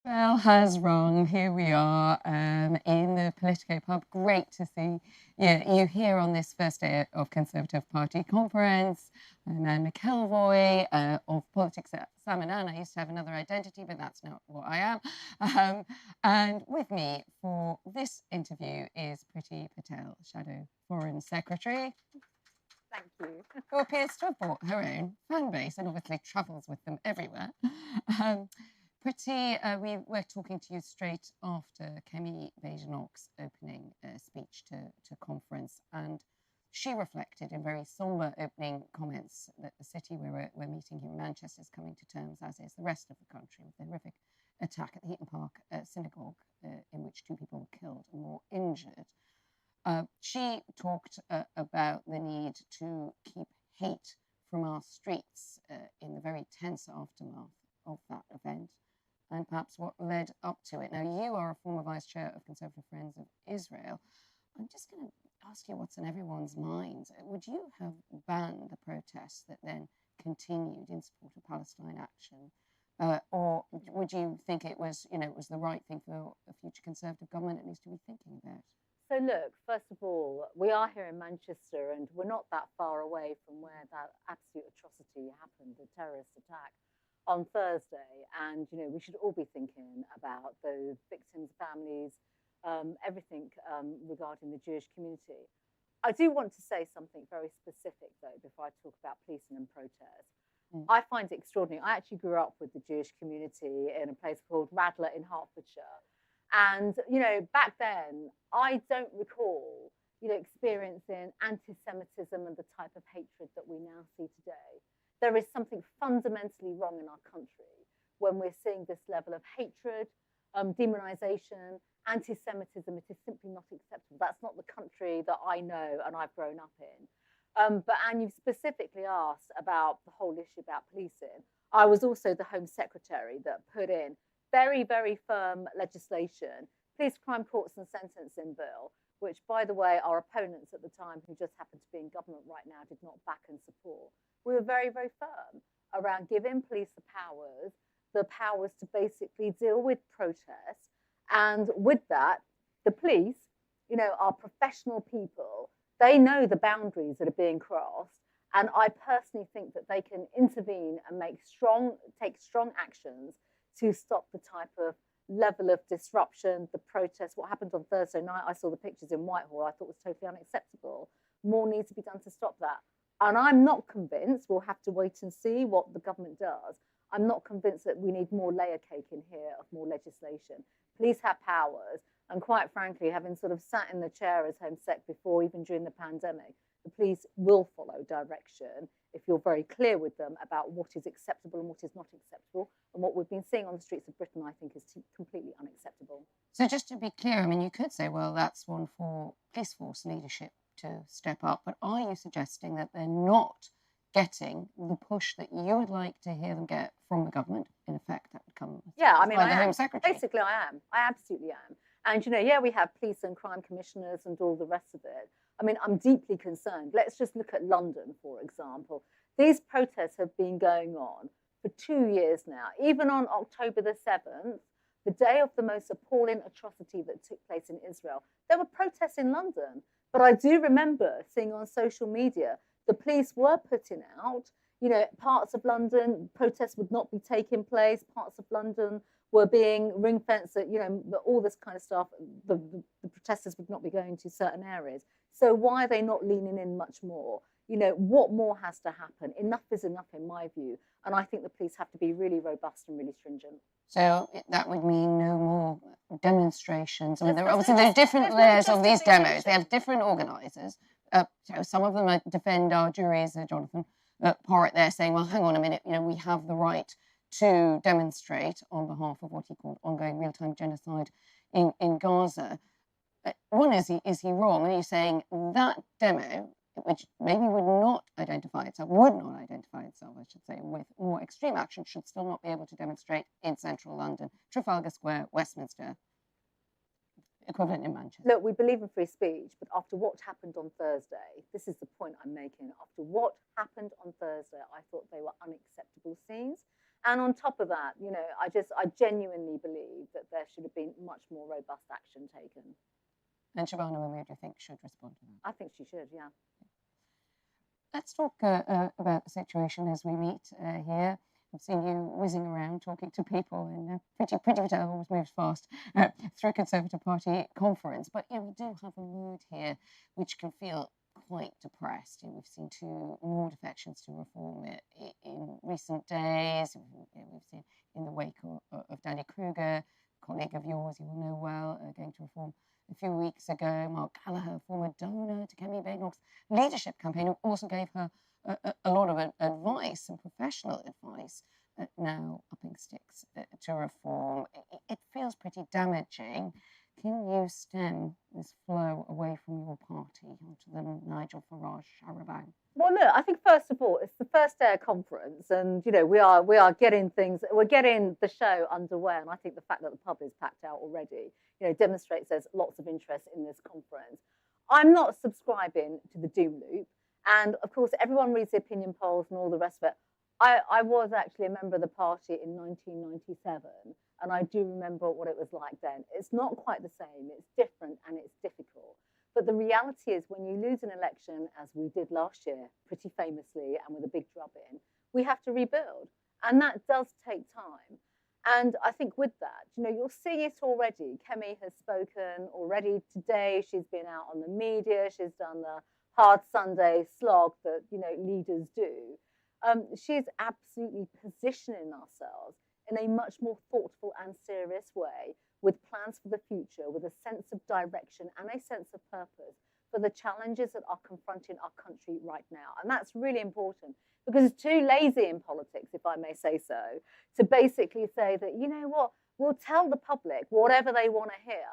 Bell has rung. Here we are in the Politico Pub. Great to see you here on this first day of Conservative Party conference. I'm Anne McElroy of Politics at Salmon. I used to have another identity, but that's not what I am. And with me for this interview is Priti Patel, Shadow Foreign Secretary. Thank you. Who appears to have bought her own fan base and obviously travels with them everywhere. Priti, we were talking to you straight after Kemi Badenoch's opening speech to conference, and she reflected in very sombre opening comments that the city where we're meeting here in Manchester is coming to terms, as is the rest of the country, with the horrific attack at the Heaton Park synagogue in which 2 people were killed and more injured. She talked about the need to keep hate from our streets in the very tense aftermath of that event, and perhaps what led up to it. Now, you are a former vice chair of Conservative Friends of Israel. I'm just going to ask you what's on everyone's minds. Would you have banned the protests that then continued in support of Palestine action? Or would you think it was the right thing for a future Conservative government at least to be thinking about? So look, first of all, we are here in Manchester and we're not that far away from where that absolute atrocity happened, the terrorist attack on Thursday. And, we should all be thinking about the victims' families, everything regarding the Jewish community. I do want to say something very specific, though, before I talk about policing and protest. I find it extraordinary. I actually grew up with the Jewish community in a place called Radler in Hertfordshire. And, back then, I don't recall, experiencing anti-Semitism and the type of hatred that we now see today. There is something fundamentally wrong in our country when we're seeing this level of hatred, demonization, anti-Semitism. It is simply not acceptable. That's not the country that I know and I've grown up in. But Anne, you've specifically asked about the whole issue about policing. I was also the Home Secretary that put in very, very firm legislation, police crime courts and sentencing bill, which, by the way, our opponents at the time, who just happen to be in government right now, did not back and support. We were very, very firm around giving police the powers to basically deal with protests. And with that, the police, are professional people. They know the boundaries that are being crossed. And I personally think that they can intervene and take strong actions to stop the type of level of disruption, the protests. What happened on Thursday night, I saw the pictures in Whitehall, I thought was totally unacceptable. More needs to be done to stop that. And I'm not convinced, we'll have to wait and see what the government does. I'm not convinced that we need more layer cake in here of more legislation. Police have powers. And quite frankly, having sort of sat in the chair as Home Sec before, even during the pandemic, the police will follow direction if you're very clear with them about what is acceptable and what is not acceptable. And what we've been seeing on the streets of Britain, I think, is completely unacceptable. So just to be clear, I mean, you could say, well, that's one for police force leadership to step up. But are you suggesting that they're not getting the push that you would like to hear them get from the government? In effect, that would come by the Home Secretary. Basically, I am. I absolutely am. And, we have police and crime commissioners and all the rest of it. I mean, I'm deeply concerned. Let's just look at London, for example. These protests have been going on for 2 years now. Even on October the 7th, the day of the most appalling atrocity that took place in Israel, there were protests in London. But I do remember seeing on social media, the police were putting out, parts of London, protests would not be taking place, parts of London were being ring-fenced, all this kind of stuff, the protesters would not be going to certain areas. So why are they not leaning in much more? What more has to happen? Enough is enough, in my view. And I think the police have to be really robust and really stringent. So that would mean no more demonstrations. I mean, there's different layers of these demos. They have different organisers. Some of them defend our juries, Jonathan Porritt there, saying, well, hang on a minute, we have the right to demonstrate on behalf of what he called ongoing real-time genocide in Gaza. One, is he wrong? And he's saying that demo, which maybe would not identify itself, I should say, with more extreme action, should still not be able to demonstrate in central London, Trafalgar Square, Westminster, equivalent in Manchester. Look, we believe in free speech, but after what happened on Thursday, this is the point I'm making. After what happened on Thursday, I thought they were unacceptable scenes. And on top of that, I genuinely believe that there should have been much more robust action taken. And Shabana Mahmood, you think, should respond to that? I think she should, yeah. Let's talk about the situation as we meet here. I've seen you whizzing around talking to people in pretty always moves fast through a Conservative Party conference. But we do have a mood here which can feel quite depressed. We've seen 2 more defections to reform in recent days. We've seen in the wake of Danny Kruger, a colleague of yours you will know well, going to reform a few weeks ago. Mark Gallagher, former donor to Kemi Badenoch's leadership campaign, who also gave her a lot of advice and professional advice, now upping sticks to reform. It feels pretty damaging. Can you stem this flow away from your party onto the Nigel Farage charabanc? Well, look, I think first of all, it's the first day of conference, and we are getting we're getting the show underway, and I think the fact that the pub is packed out already, demonstrates there's lots of interest in this conference. I'm not subscribing to the doom loop, and of course, everyone reads the opinion polls and all the rest of it. I was actually a member of the party in 1997, and I do remember what it was like then. It's not quite the same, it's different and it's difficult. But the reality is when you lose an election, as we did last year, pretty famously and with a big drubbing, we have to rebuild. And that does take time. And I think with that, you're seeing it already. Kemi has spoken already today. She's been out on the media. She's done the hard Sunday slog that, leaders do. She's absolutely positioning ourselves in a much more thoughtful and serious way, with plans for the future, with a sense of direction and a sense of purpose for the challenges that are confronting our country right now. And that's really important, because it's too lazy in politics, if I may say so, to basically say that, we'll tell the public whatever they want to hear.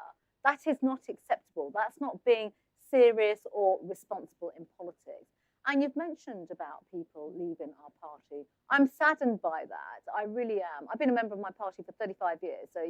That is not acceptable. That's not being serious or responsible in politics. And you've mentioned about people leaving our party. I'm saddened by that. I really am. I've been a member of my party for 35 years, so,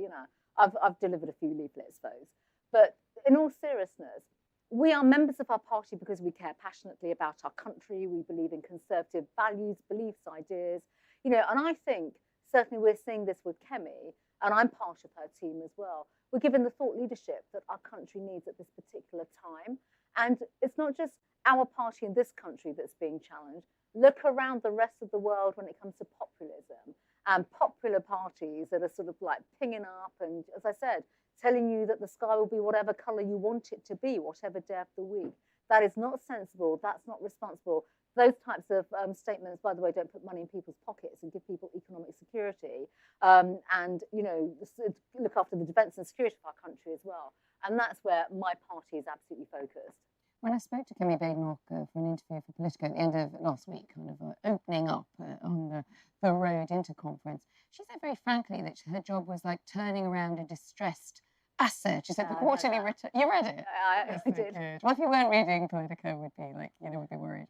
I've delivered a few leaflets, folks. But in all seriousness, we are members of our party because we care passionately about our country. We believe in conservative values, beliefs, ideas. And I think certainly we're seeing this with Kemi, and I'm part of her team as well. We're given the thought leadership that our country needs at this particular time. And it's not just our party in this country that's being challenged. Look around the rest of the world when it comes to populism and popular parties that are sort of like pinging up and, as I said, telling you that the sky will be whatever colour you want it to be, whatever day of the week. That is not sensible. That's not responsible. Those types of statements, by the way, don't put money in people's pockets and give people economic security and, look after the defence and security of our country as well. And that's where my party is absolutely focused. When I spoke to Kemi Badenoch for an interview for Politico at the end of last week, kind of opening up on the road into conference, she said very frankly that her job was like turning around a distressed asset. She said the quarterly return. You read it? I did. Good. Well, if you weren't reading Politico, would be like, would be worried.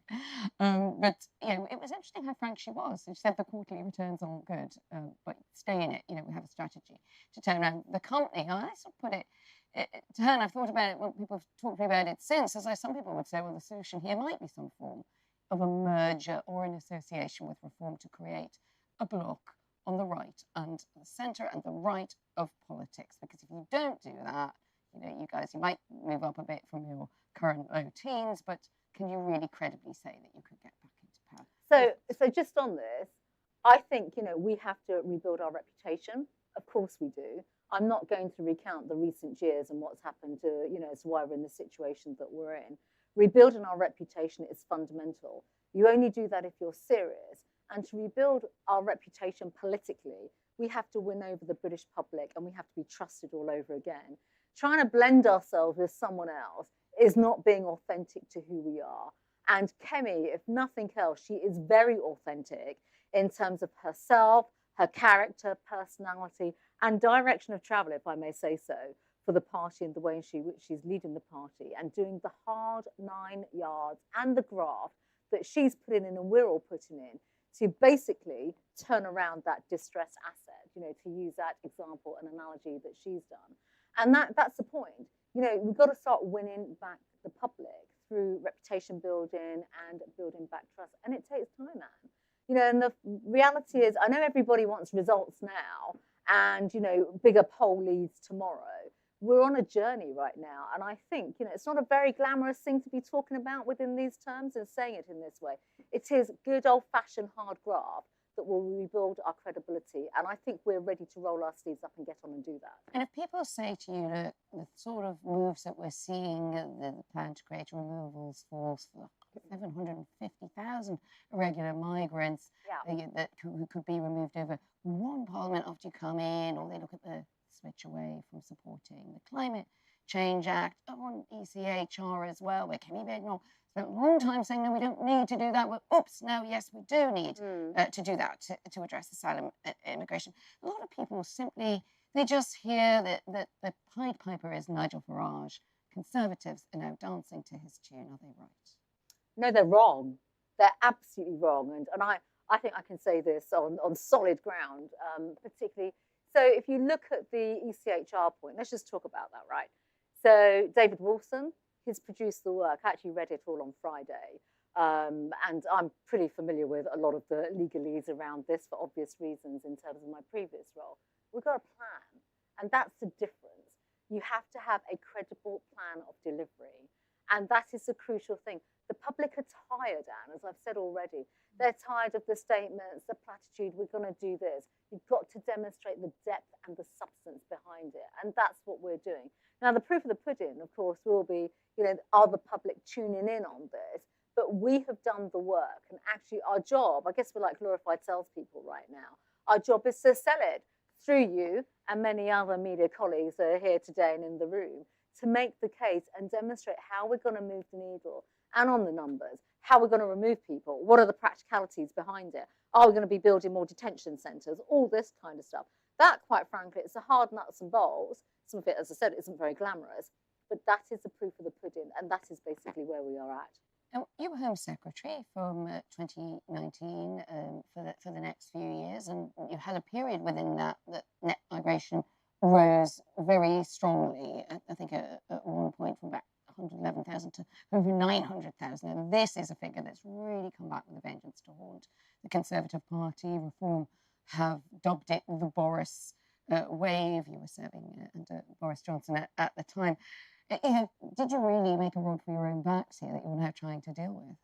But it was interesting how frank she was. She said the quarterly returns aren't good, but stay in it. We have a strategy to turn around the company. I sort of put it to her, and I've thought about it when people have talked to me about it since, as some people would say, well, the solution here might be some form of a merger or an association with Reform to create a bloc on the right and the centre and the right of politics. Because if you don't do that, you guys, you might move up a bit from your current low teens, but can you really credibly say that you could get back into power? So just on this, I think, we have to rebuild our reputation. Of course we do. I'm not going to recount the recent years and what's happened to, as to why we're in the situation that we're in. Rebuilding our reputation is fundamental. You only do that if you're serious. And to rebuild our reputation politically, we have to win over the British public and we have to be trusted all over again. Trying to blend ourselves with someone else is not being authentic to who we are. And Kemi, if nothing else, she is very authentic in terms of herself, her character, personality, and direction of travel, if I may say so, for the party and the way in which she's leading the party and doing the hard 9 yards and the graft that she's putting in and we're all putting in to basically turn around that distressed asset, to use that example and analogy that she's done. And that's the point. We've got to start winning back the public through reputation building and building back trust. And it takes time, Anne. You know, and the reality is, I know everybody wants results now and, you know, bigger poll leads tomorrow. We're on a journey right now. And I think, you know, it's not a very glamorous thing to be talking about within these terms and saying it in this way. It is good old-fashioned hard graft that will rebuild our credibility. And I think we're ready to roll our sleeves up and get on and do that. And if people say to you, look, the sort of moves that we're seeing, the plan to create removals force for 750,000 irregular migrants who could be removed over one parliament after you come in, or they look at the switch away from supporting the Climate Change Act on ECHR as well, where Kemi Badenoch spent a long time saying, no, we don't need to do that. Well, oops, now, yes, we do need to do that to address asylum immigration. A lot of people simply, they just hear that the Pied Piper is Nigel Farage. Conservatives are now dancing to his tune. Are they right? No, they're wrong. They're absolutely wrong. And I think I can say this on solid ground, particularly. So if you look at the ECHR point, let's just talk about that, right? So David Wilson, he's produced the work. I actually read it all on Friday. And I'm pretty familiar with a lot of the legalese around this for obvious reasons in terms of my previous role. We've got a plan, and that's the difference. You have to have a credible plan of delivery, and that is the crucial thing. The public are tired, Anne, as I've said already. They're tired of the statements, the platitude, we're going to do this. You've got to demonstrate the depth and the substance behind it, and that's what we're doing. Now, the proof of the pudding, of course, will be, you know, are the public tuning in on this? But we have done the work, and actually our job, I guess we're like glorified salespeople right now. Our job is to sell it through you and many other media colleagues that are here today and in the room to make the case and demonstrate how we're going to move the needle and on the numbers, how we're going to remove people, what are the practicalities behind it, are we going to be building more detention centres, all this kind of stuff. That, quite frankly, it's the hard nuts and bolts. Some of it, as I said, isn't very glamorous, but that is the proof of the pudding, and that is basically where we are at. Now, you were Home Secretary from 2019 for the next few years, and you had a period within that net migration rose very strongly. I think at one point from about 111,000 to over 900,000. And this is a figure that's really come back with a vengeance to haunt the Conservative Party. Reform have dubbed it the Boris wave. You were serving under Boris Johnson at the time. Did you really make a rod for your own backs here that you're now trying to deal with?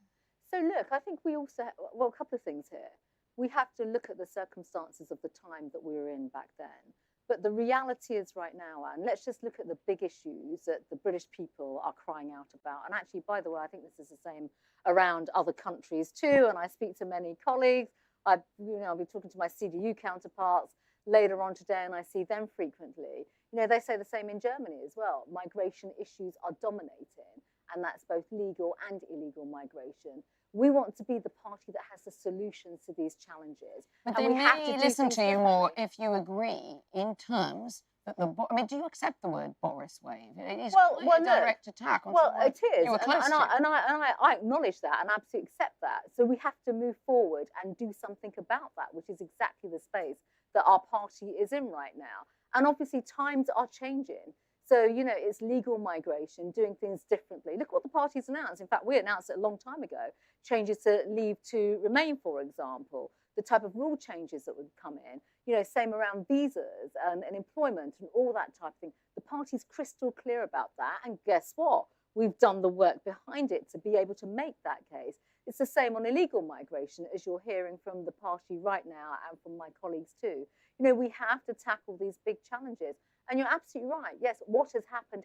So look, I think we also, well, a couple of things here. We have to look at the circumstances of the time that we were in back then. But the reality is right now, and let's just look at the big issues that the British people are crying out about. And actually, by the way, I think this is the same around other countries too. And I speak to many colleagues. I'll be talking to my CDU counterparts later on today, and I see them frequently. They say the same in Germany as well. Migration issues are dominating, and that's both legal and illegal migration. We want to be the party that has the solutions to these challenges. But they may listen to you more if you agree in terms that do you accept the word Boris wave? It is a direct attack on someone it is. You were close to. I acknowledge that and absolutely accept that. So we have to move forward and do something about that, which is exactly the space that our party is in right now. And obviously times are changing. So, it's legal migration, doing things differently. Look what the party's announced. In fact, we announced it a long time ago. Changes to leave to remain, for example, the type of rule changes that would come in. Same around visas and employment and all that type of thing. The party's crystal clear about that. And guess what? We've done the work behind it to be able to make that case. It's the same on illegal migration, as you're hearing from the party right now and from my colleagues too. We have to tackle these big challenges. And you're absolutely right. Yes, what has happened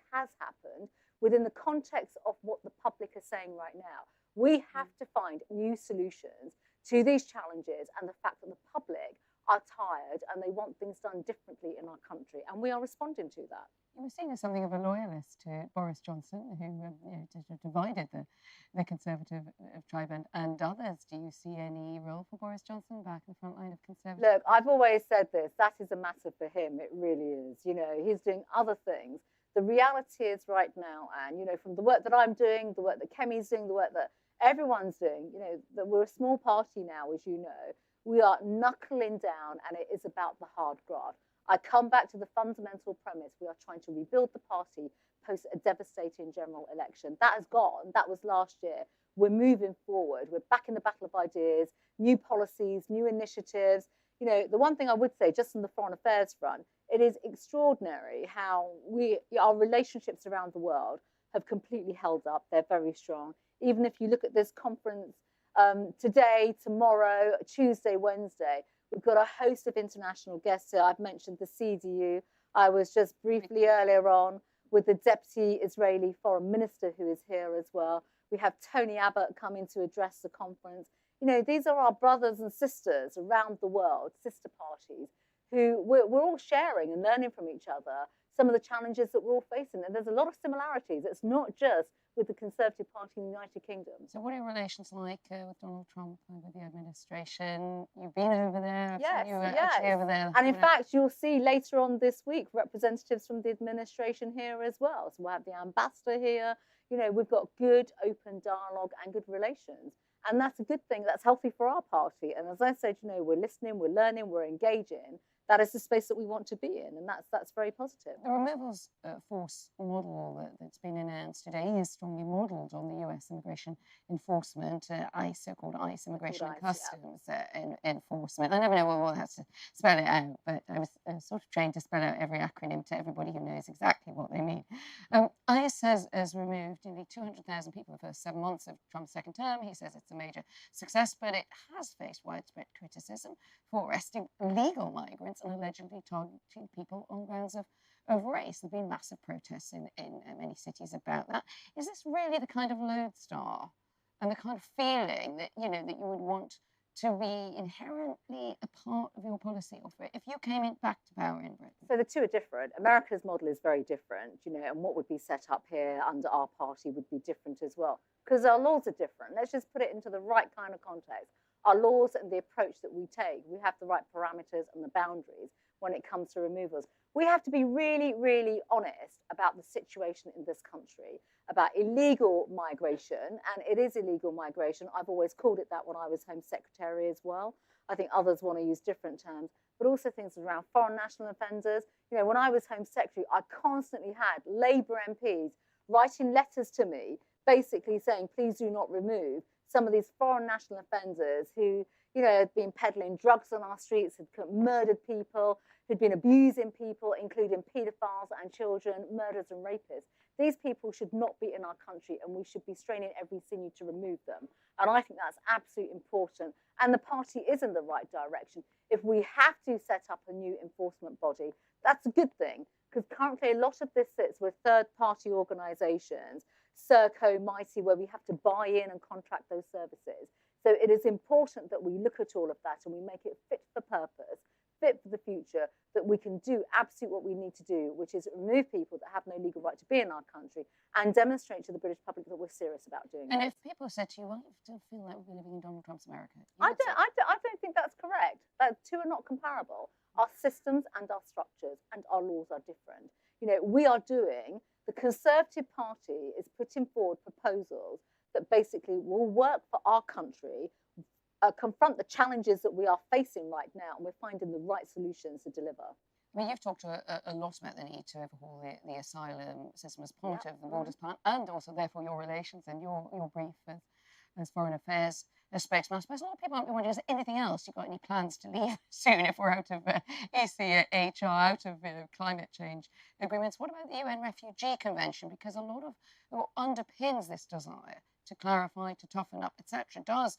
within the context of what the public are saying right now. We have to find new solutions to these challenges and the fact that the public are tired and they want things done differently in our country. And we are responding to that. You were seen as something of a loyalist to Boris Johnson, who divided the Conservative tribe and others. Do you see any role for Boris Johnson back in the front line of Conservative? Look, I've always said this. That is a matter for him. It really is. He's doing other things. The reality is right now, and, from the work that I'm doing, the work that Kemi's doing, the work that everyone's doing, that we're a small party now, as you know. We are knuckling down, and it is about the hard graft. I come back to the fundamental premise. We are trying to rebuild the party post a devastating general election. That has gone. That was last year. we're moving forward. We're back in the battle of ideas, new policies, new initiatives. You know, the one thing I would say, just on the foreign affairs front, it is extraordinary how our relationships around the world have completely held up. They're very strong. Even if you look at this conference today, tomorrow, Tuesday, Wednesday, we've got a host of international guests here. I've mentioned the CDU. I was just briefly earlier on with the Deputy Israeli Foreign Minister who is here as well. We have Tony Abbott coming to address the conference. You know, these are our brothers and sisters around the world, sister parties, who we're all sharing and learning from each other some of the challenges that we're all facing. And there's a lot of similarities. It's not just with the Conservative Party in the United Kingdom. So what are your relations like with Donald Trump and with the administration? You've been over there. Yes, you were actually over there. And in fact, you'll see later on this week representatives from the administration here as well. So we'll have the ambassador here. You know, we've got good open dialogue and good relations. And that's a good thing. That's healthy for our party. And as I said, you know, we're listening, we're learning, we're engaging. That is the space that we want to be in, and that's very positive. The removals force model that's been announced today is strongly modelled on the US immigration enforcement, ICE, so-called ICE, Immigration and Customs enforcement. I never know what we'll have to spell it out, but I was sort of trained to spell out every acronym to everybody who knows exactly what they mean. ICE has removed nearly 200,000 people in the first 7 months of Trump's second term. He says it's a major success, but it has faced widespread criticism for arresting illegal migrants and allegedly targeting people on grounds of race. There have been massive protests in many cities about that. Is this really the kind of lodestar and the kind of feeling that, you know, that you would want to be inherently a part of your policy offer if you came back to power in Britain? So the two are different. America's model is very different, you know, and what would be set up here under our party would be different as well, because our laws are different. Let's just put it into the right kind of context. Our laws and the approach that we take, we have the right parameters and the boundaries when it comes to removals. We have to be really, really honest about the situation in this country, about illegal migration, and it is illegal migration. I've always called it that when I was Home Secretary as well. I think others want to use different terms, but also things around foreign national offenders. You know, when I was Home Secretary, I constantly had Labour MPs writing letters to me, basically saying, please do not remove some of these foreign national offenders who, you know, had been peddling drugs on our streets, had murdered people, who'd been abusing people, including paedophiles and children, murderers and rapists. These people should not be in our country, and we should be straining every sinew to remove them. And I think that's absolutely important. And the party is in the right direction. If we have to set up a new enforcement body, that's a good thing, because currently a lot of this sits with third-party organisations, Serco, Mighty, where we have to buy in and contract those services. So it is important that we look at all of that and we make it fit for purpose, fit for the future, that we can do absolutely what we need to do, which is remove people that have no legal right to be in our country and demonstrate to the British public that we're serious about doing it. And if people said to you, well, you still feel like we're living in Donald Trump's America? I don't think that's correct. The two are not comparable. Our systems and our structures and our laws are different. You know, we are doing, the Conservative Party is putting forward proposals that basically will work for our country, confront the challenges that we are facing right now, and we're finding the right solutions to deliver. I mean, you've talked a lot about the need to overhaul the asylum system as part of the Borders Plan, and also, therefore, your relations and your brief as Foreign Affairs spokesman. I suppose a lot of people might be wondering, is there anything else? You've got any plans to leave soon if we're out of ECHR, out of climate change agreements? What about the UN Refugee Convention? Because a lot of what underpins this desire to clarify, to toughen up, etc., does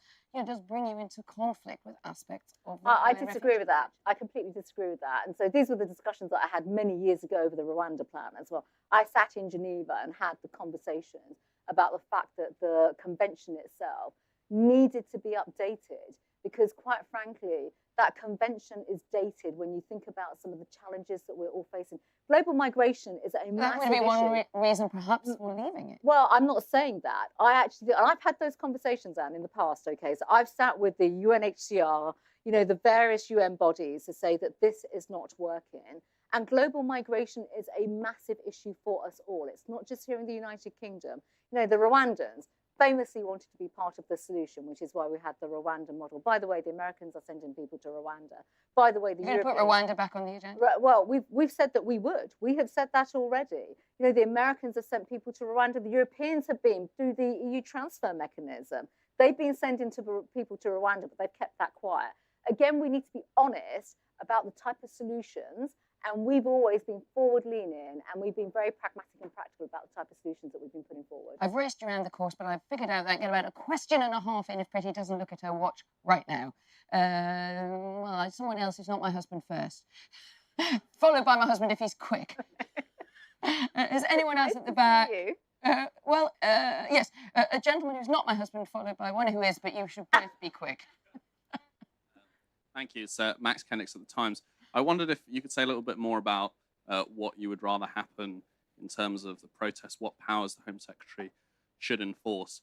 bring you into conflict with aspects of. I disagree with that. I completely disagree with that. And so these were the discussions that I had many years ago over the Rwanda plan as well. I sat in Geneva and had the conversations about the fact that the convention itself needed to be updated, because quite frankly, that convention is dated when you think about some of the challenges that we're all facing. Global migration is a massive issue. That would be one reason perhaps for leaving it. Well, I'm not saying that. And I've had those conversations, Anne, in the past, okay? So I've sat with the UNHCR, you know, the various UN bodies to say that this is not working. And global migration is a massive issue for us all. It's not just here in the United Kingdom. You know, the Rwandans, famously wanted to be part of the solution, which is why we had the Rwanda model. By the way, the Americans are sending people to Rwanda. By the way, the You're going to put Rwanda back on the agenda? Well, we've said that we would. We have said that already. You know, the Americans have sent people to Rwanda. The Europeans have been through the EU transfer mechanism. They've been sending people to Rwanda, but they've kept that quiet. Again, we need to be honest about the type of solutions. And we've always been forward-leaning, and we've been very pragmatic and practical about the type of solutions that we've been putting forward. I've raced around the course, but I've figured out that I get about a question and a half in if Pretty doesn't look at her watch right now. Well, someone else who's not my husband first, followed by my husband if he's quick. Is anyone else at the back? Yes, a gentleman who's not my husband, followed by one who is, but you should both be quick. Thank you. It's Max Kendricks at the Times. I wondered if you could say a little bit more about what you would rather happen in terms of the protest, what powers the Home Secretary should enforce.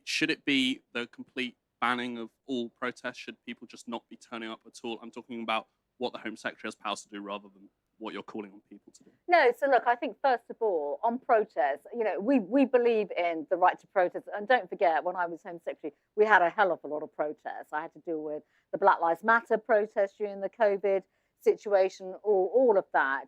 Should it be the complete banning of all protests? Should people just not be turning up at all? I'm talking about what the Home Secretary has powers to do rather than what you're calling on people to do. No, so look, I think first of all, on protests, you know, we believe in the right to protest. And don't forget, when I was Home Secretary, we had a hell of a lot of protests. I had to deal with the Black Lives Matter protests during the COVID situation, all of that.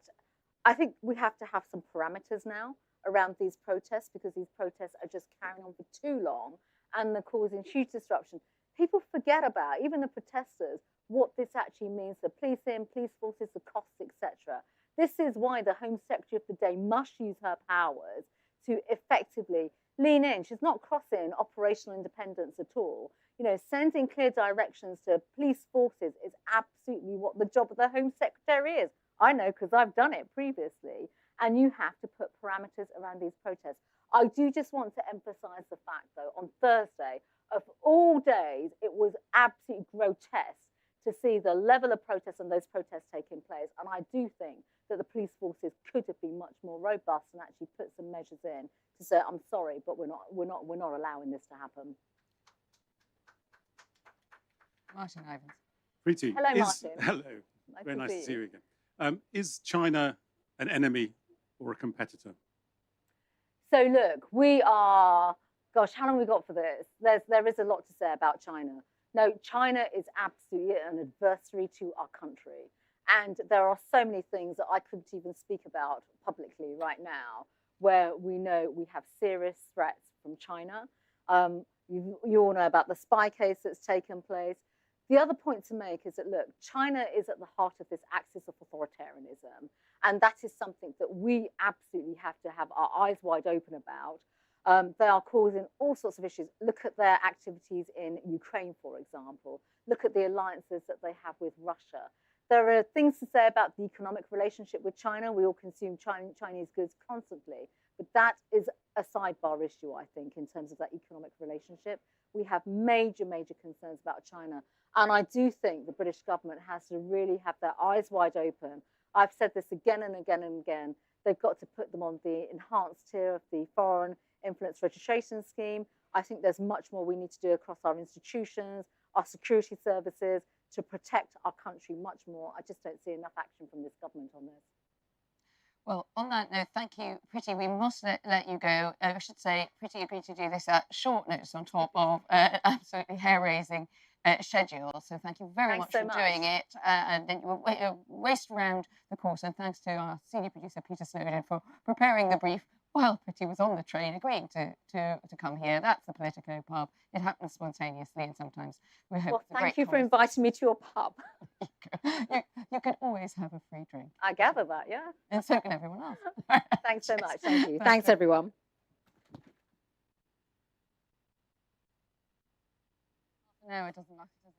I think we have to have some parameters now around these protests, because these protests are just carrying on for too long and they're causing huge disruption. People forget about, even the protesters, what this actually means to policing, police forces, the costs, etc. This is why the Home Secretary of the day must use her powers to effectively lean in. She's not crossing operational independence at all. You know, sending clear directions to police forces is absolutely what the job of the Home Secretary is. I know, because I've done it previously. And you have to put parameters around these protests. I do just want to emphasize the fact, though, on Thursday, of all days, it was absolutely grotesque to see the level of protests and those protests taking place. And I do think that the police forces could have been much more robust and actually put some measures in to say, I'm sorry, but we're not allowing this to happen. Martin Ivans. Preeti. Hello, Martin. Hello. Very nice to see you again. Is China an enemy or a competitor? So look, we are, gosh, how long have we got for this? There is a lot to say about China. No, China is absolutely an adversary to our country. And there are so many things that I couldn't even speak about publicly right now, where we know we have serious threats from China. You all know about the spy case that's taken place. The other point to make is that, look, China is at the heart of this axis of authoritarianism. And that is something that we absolutely have to have our eyes wide open about. They are causing all sorts of issues. Look at their activities in Ukraine, for example. Look at the alliances that they have with Russia. There are things to say about the economic relationship with China. We all consume Chinese goods constantly. But that is a sidebar issue, I think, in terms of that economic relationship. We have major, major concerns about China. And I do think the British government has to really have their eyes wide open. I've said this again and again and again. They've got to put them on the enhanced tier of the Foreign Influence Registration Scheme. I think there's much more we need to do across our institutions, our security services, to protect our country much more. I just don't see enough action from this government on this. Well, on that note, thank you, Pretty. We must let you go. I should say, Pretty agreed to do this at short notice on top of absolutely hair-raising schedule. So thank you very much for doing it. And then you raced around the course. And thanks to our senior producer, Peter Snowden, for preparing the brief while Pretty was on the train, agreeing to come here. That's the Politico Pub. It happens spontaneously, and sometimes we hope. Well, thank you for inviting me to your pub. You can always have a free drink. I gather that, yeah. And so can everyone else. Thanks so much. Thank you. Thanks, everyone. No, it doesn't matter, does it?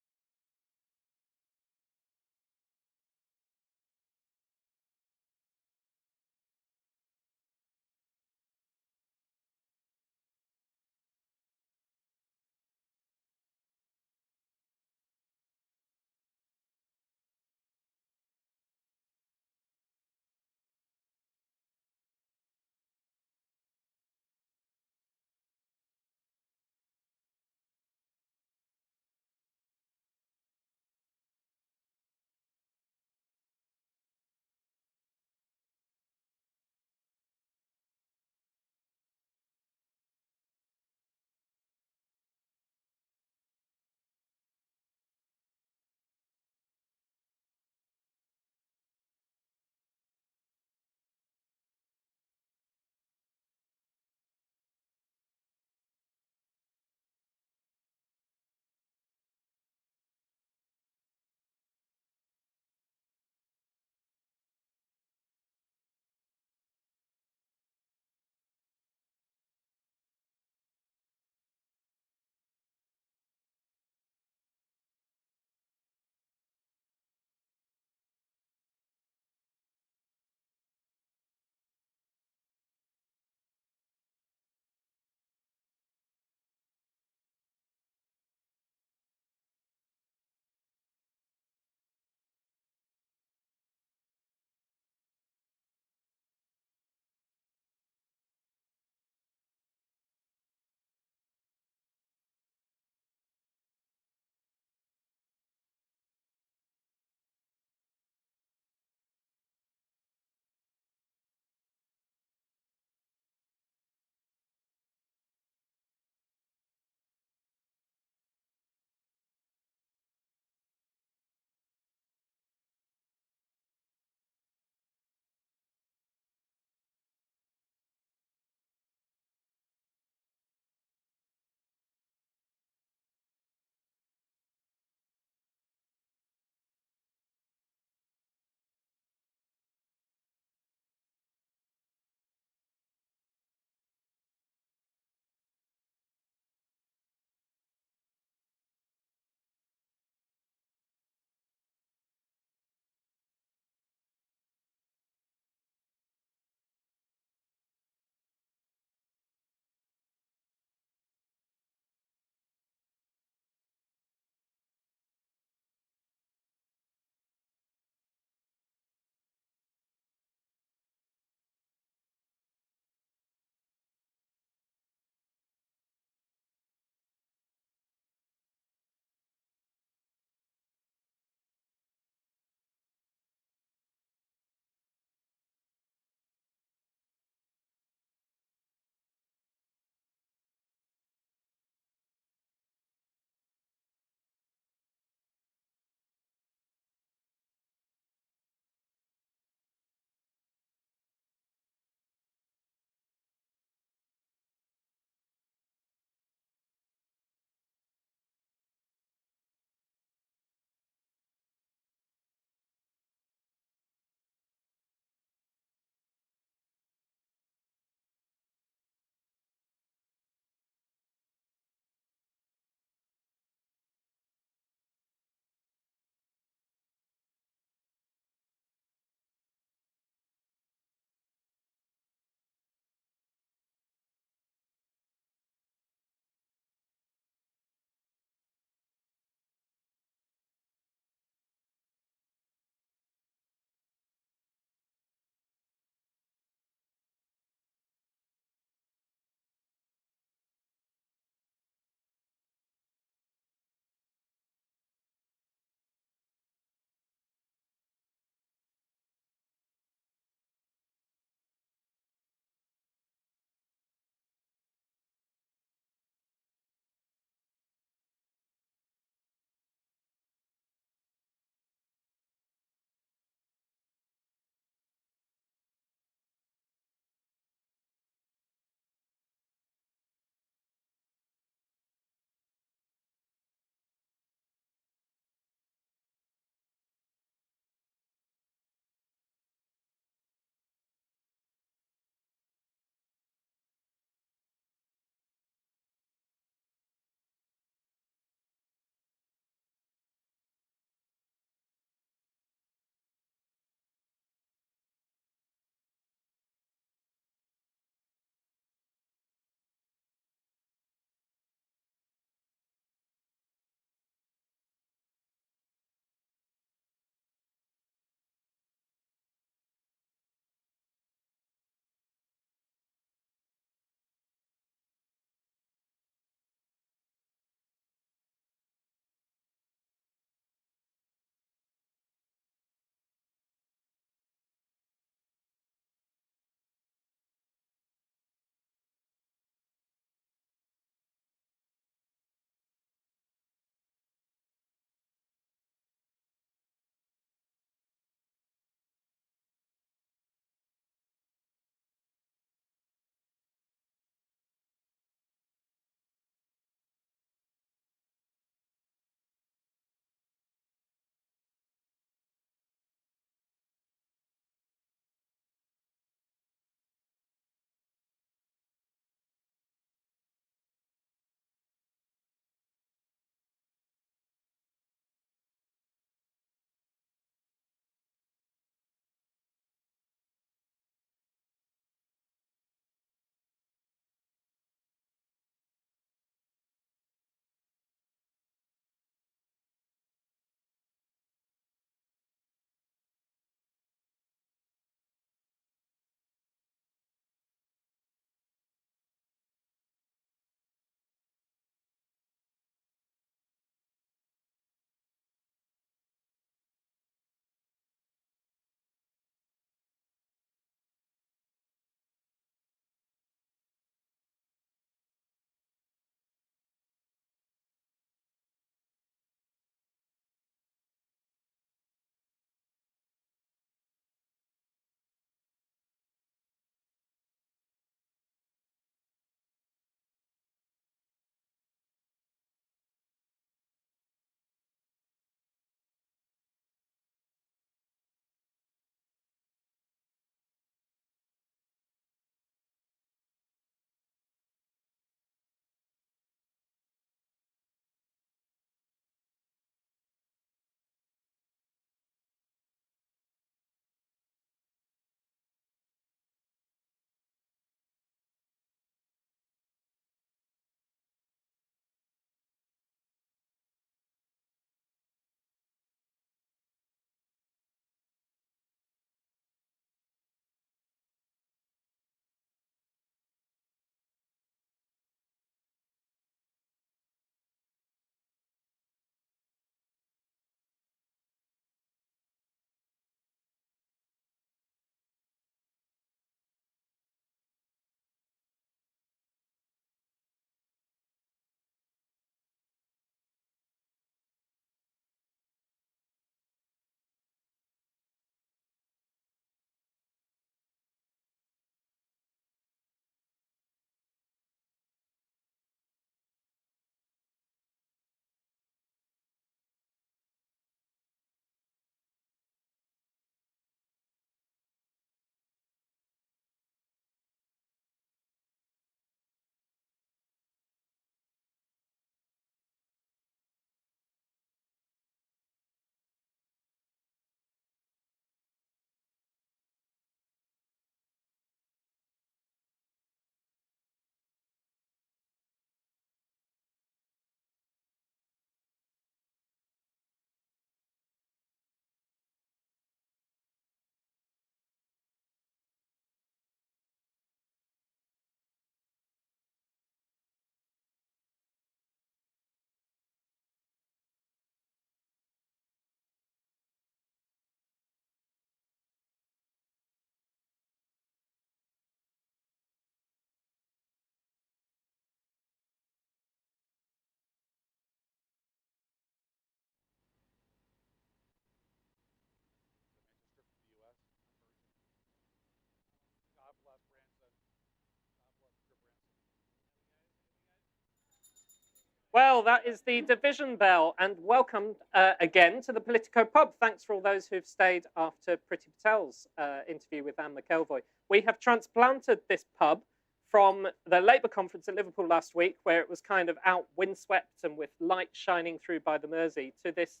Well, that is the division bell, and welcome again to the Politico Pub. Thanks for all those who've stayed after Priti Patel's interview with Anne McElvoy. We have transplanted this pub from the Labour conference in Liverpool last week, where it was kind of out windswept and with light shining through by the Mersey, to this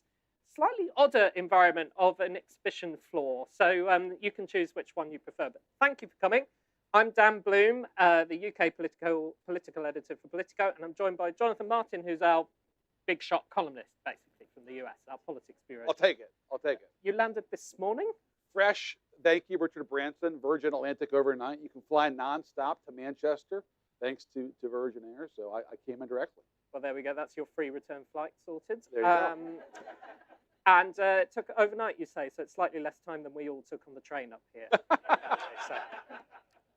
slightly odder environment of an exhibition floor. So you can choose which one you prefer. But thank you for coming. I'm Dan Bloom, the UK political editor for Politico, and I'm joined by Jonathan Martin, who's our big shot columnist, basically, from the US, our politics bureau. I'll take it. I'll take it. You landed this morning? Fresh. Thank you, Richard Branson. Virgin Atlantic overnight. You can fly nonstop to Manchester, thanks to Virgin Air. So I came in directly. Well, there we go. That's your free return flight sorted. There you go. And it took overnight, you say, so it's slightly less time than we all took on the train up here. So.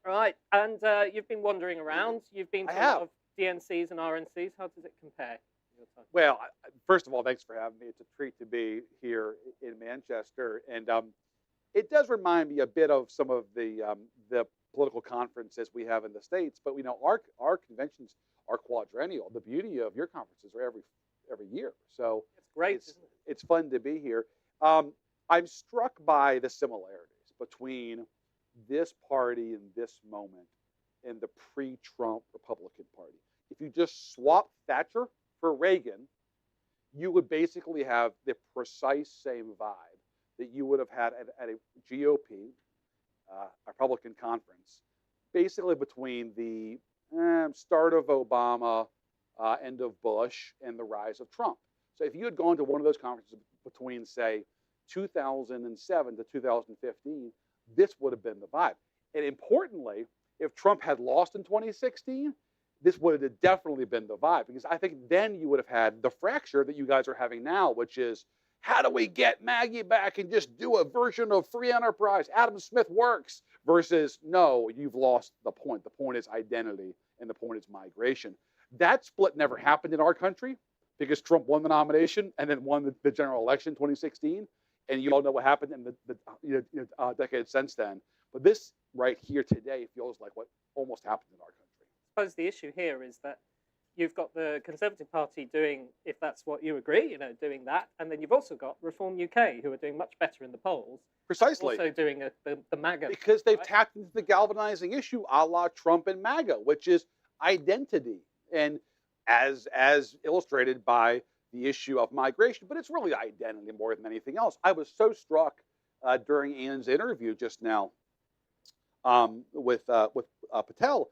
Right, and you've been wandering around. You've been to a lot of DNCs and RNCs. How does it compare? Well, first of all, thanks for having me. It's a treat to be here in Manchester, and it does remind me a bit of some of the political conferences we have in the States. But our conventions are quadrennial. The beauty of your conferences are every year. So it's great. It's fun to be here. I'm struck by the similarities between this party in this moment and the pre-Trump Republican Party. If you just swap Thatcher for Reagan, you would basically have the precise same vibe that you would have had at a GOP, Republican conference, basically between the start of Obama, end of Bush, and the rise of Trump. So if you had gone to one of those conferences between, say, 2007 to 2015, this would have been the vibe. And importantly, if Trump had lost in 2016, this would have definitely been the vibe, because I think then you would have had the fracture that you guys are having now, which is, how do we get Maggie back and just do a version of free enterprise? Adam Smith works, versus, no, you've lost the point. The point is identity, and the point is migration. That split never happened in our country, because Trump won the nomination and then won the general election in 2016. And you all know what happened in the decade since then. But this right here today feels like what almost happened in our country. I suppose the issue here is that you've got the Conservative Party doing, if that's what you agree, doing that. And then you've also got Reform UK, who are doing much better in the polls. Precisely. Also doing the MAGA. Because they've tapped into the galvanizing issue a la Trump and MAGA, which is identity. And as illustrated by the issue of migration, but it's really identity more than anything else. I was so struck during Anne's interview just now with Patel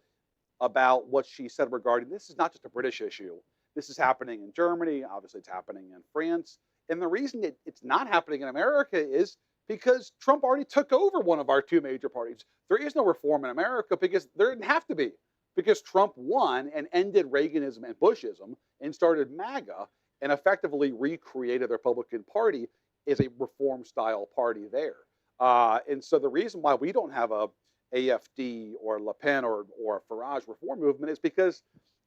about what she said regarding this is not just a British issue. This is happening in Germany. Obviously, it's happening in France. And the reason it's not happening in America is because Trump already took over one of our two major parties. There is no reform in America because there didn't have to be, because Trump won and ended Reaganism and Bushism and started MAGA, and effectively recreated the Republican Party as a reform-style party there. And so the reason why we don't have a AFD or Le Pen or a Farage reform movement is because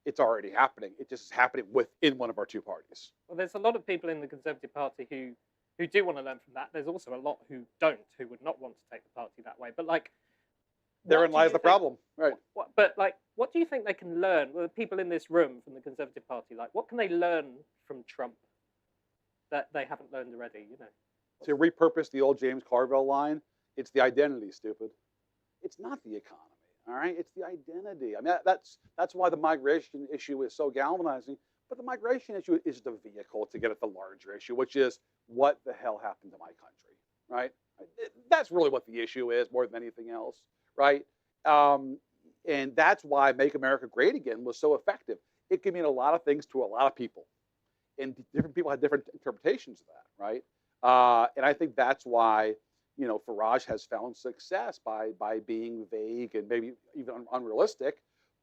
it's already happening. It just is happening within one of our two parties. Well, there's a lot of people in the Conservative Party who do want to learn from that. There's also a lot who don't, who would not want to take the party that way. But therein lies the problem, right? What do you think they can learn? Well, the people in this room from the Conservative Party, what can they learn from Trump that they haven't learned already? To repurpose the old James Carville line, it's the identity, stupid. It's not the economy, all right? It's the identity. I mean, that's why the migration issue is so galvanizing. But the migration issue is the vehicle to get at the larger issue, which is, what the hell happened to my country, right? That's really what the issue is more than anything else, right? And that's why Make America Great Again was so effective. It can mean a lot of things to a lot of people, and different people have different interpretations of that, right? And I think that's why, Farage has found success by being vague and maybe even unrealistic.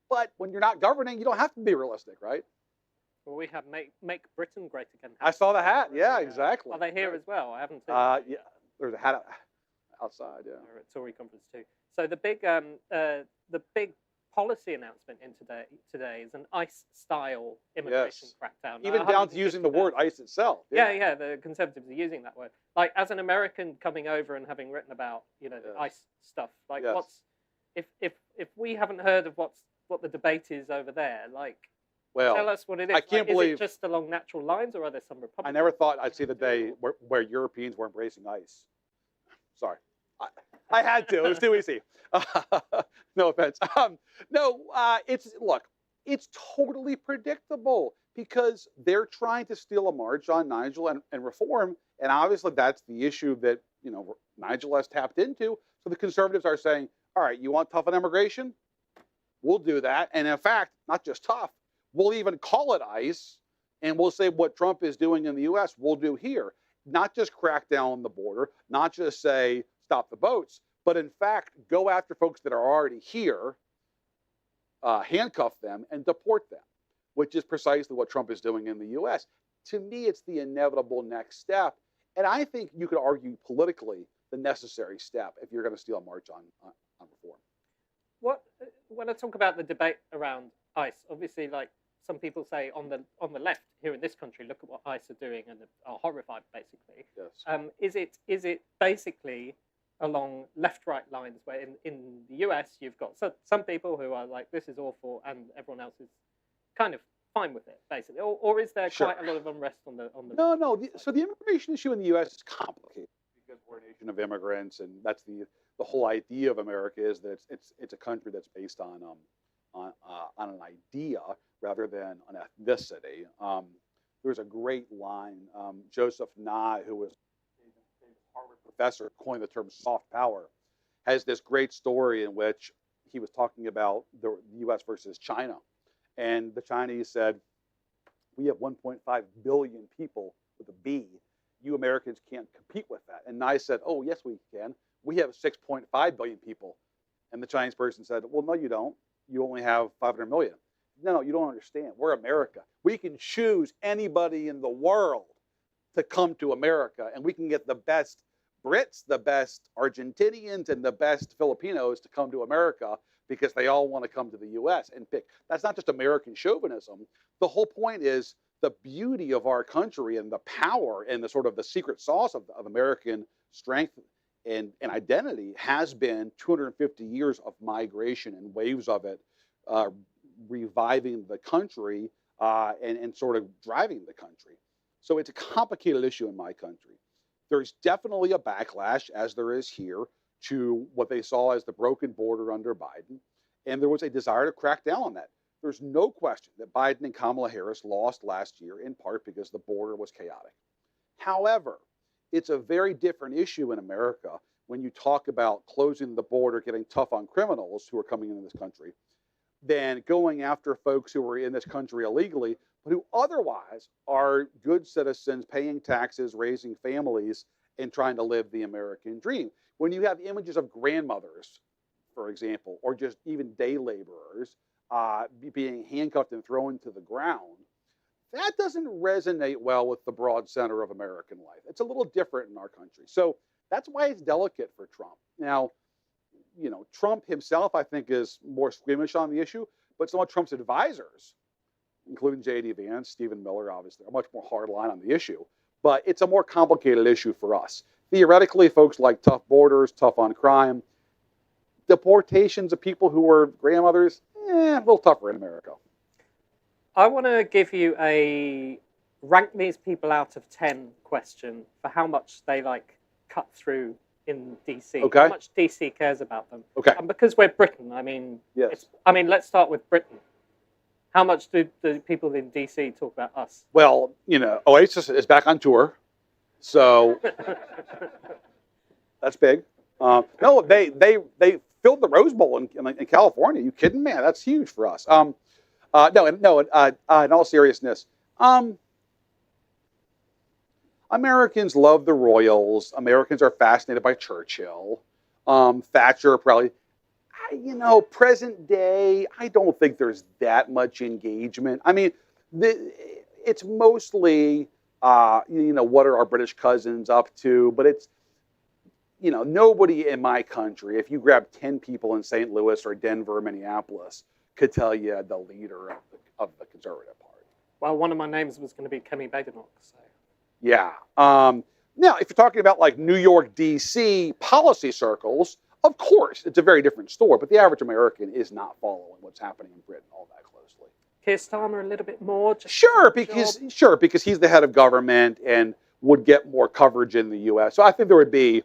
But when you're not governing, you don't have to be realistic, right? Well, we have Make Britain Great Again. I saw the hat. Yeah, exactly. Are they here as well? I haven't seen yeah, there's a hat outside, yeah. We're at Tory conference too. So the big policy announcement in today is an ICE-style immigration crackdown. Even down to using the word ICE itself. Yeah, the Conservatives are using that word. As an American coming over and having written about, the ICE stuff, what's if we haven't heard of what the debate is over there, Well, Tell us what it is. I can't Is believe- it just along natural lines, or are there some I Republicans? never thought I'd see the day where Europeans were embracing ice. Sorry. I had to. It was too easy. No offense. It's totally predictable because they're trying to steal a march on Nigel and reform. And obviously that's the issue that, Nigel has tapped into. So the conservatives are saying, all right, you want tough on immigration? We'll do that. And in fact, not just tough, we'll even call it ICE. And we'll say what Trump is doing in the US, we'll do here. Not just crack down on the border, not just say stop the boats, but in fact, go after folks that are already here, handcuff them and deport them, which is precisely what Trump is doing in the US. To me, it's the inevitable next step. And I think you could argue politically the necessary step if you're going to steal a march on reform. When I talk about the debate around ICE, obviously, like some people say on the left here in this country, look at what ICE are doing and are horrified, basically. Yes. Is it basically along left-right lines where in the US you've got some people who are like, this is awful, and everyone else is kind of fine with it, basically, or is there Sure. quite a lot of unrest on the? No. So the immigration issue in the U.S. is complicated because we're a nation of immigrants, and that's the whole idea of America is that it's a country that's based on an idea rather than an ethnicity. There's a great line. Joseph Nye, who was a Harvard professor, coined the term soft power, has this great story in which he was talking about the U.S. versus China. And the Chinese said, we have 1.5 billion people with a B. You Americans can't compete with that. And Nye said, oh, yes, we can. We have 6.5 billion people. And the Chinese person said, well, no, you don't. You only have 500 million. No, you don't understand. We're America. We can choose anybody in the world to come to America, and we can get the best Brits, the best Argentinians, and the best Filipinos to come to America because they all want to come to the U.S. and pick. That's not just American chauvinism. The whole point is the beauty of our country and the power and the sort of the secret sauce of American strength and identity has been 250 years of migration and waves of it reviving the country and sort of driving the country. So it's a complicated issue in my country. There's definitely a backlash, as there is here, to what they saw as the broken border under Biden. And there was a desire to crack down on that. There's no question that Biden and Kamala Harris lost last year, in part because the border was chaotic. However, it's a very different issue in America when you talk about closing the border, getting tough on criminals who are coming into this country, than going after folks who are in this country illegally, but who otherwise are good citizens, paying taxes, raising families, and trying to live the American dream. When you have images of grandmothers, for example, or just even day laborers being handcuffed and thrown to the ground, that doesn't resonate well with the broad center of American life. It's a little different in our country. So that's why it's delicate for Trump. Now, Trump himself, I think, is more squeamish on the issue, but some of Trump's advisors, including J.D. Vance, Stephen Miller, obviously, are much more hardline on the issue. But it's a more complicated issue for us. Theoretically, folks like tough borders, tough on crime, deportations of people who were grandmothers, a little tougher in America. I want to give you a rank these people out of 10 question for how much they cut through in DC. Okay. How much DC cares about them. Okay. And because we're Britain, Yes. Let's start with Britain. How much do the people in DC talk about us? Well, Oasis is back on tour, so that's big. No, they filled the Rose Bowl in California. You kidding, man? That's huge for us. In all seriousness, Americans love the royals. Americans are fascinated by Churchill. Thatcher probably. Present day, I don't think there's that much engagement. It's mostly, what are our British cousins up to? But it's, nobody in my country, if you grab 10 people in St. Louis or Denver or Minneapolis, could tell you the leader of the Conservative Party. Well, one of my names was going to be Kemi Badenoch. So. Yeah. Now, if you're talking about like New York, D.C. policy circles, of course, it's a very different story, but the average American is not following what's happening in Britain all that closely. Keir Starmer a little bit more? Sure, because he's the head of government and would get more coverage in the U.S. So I think there would be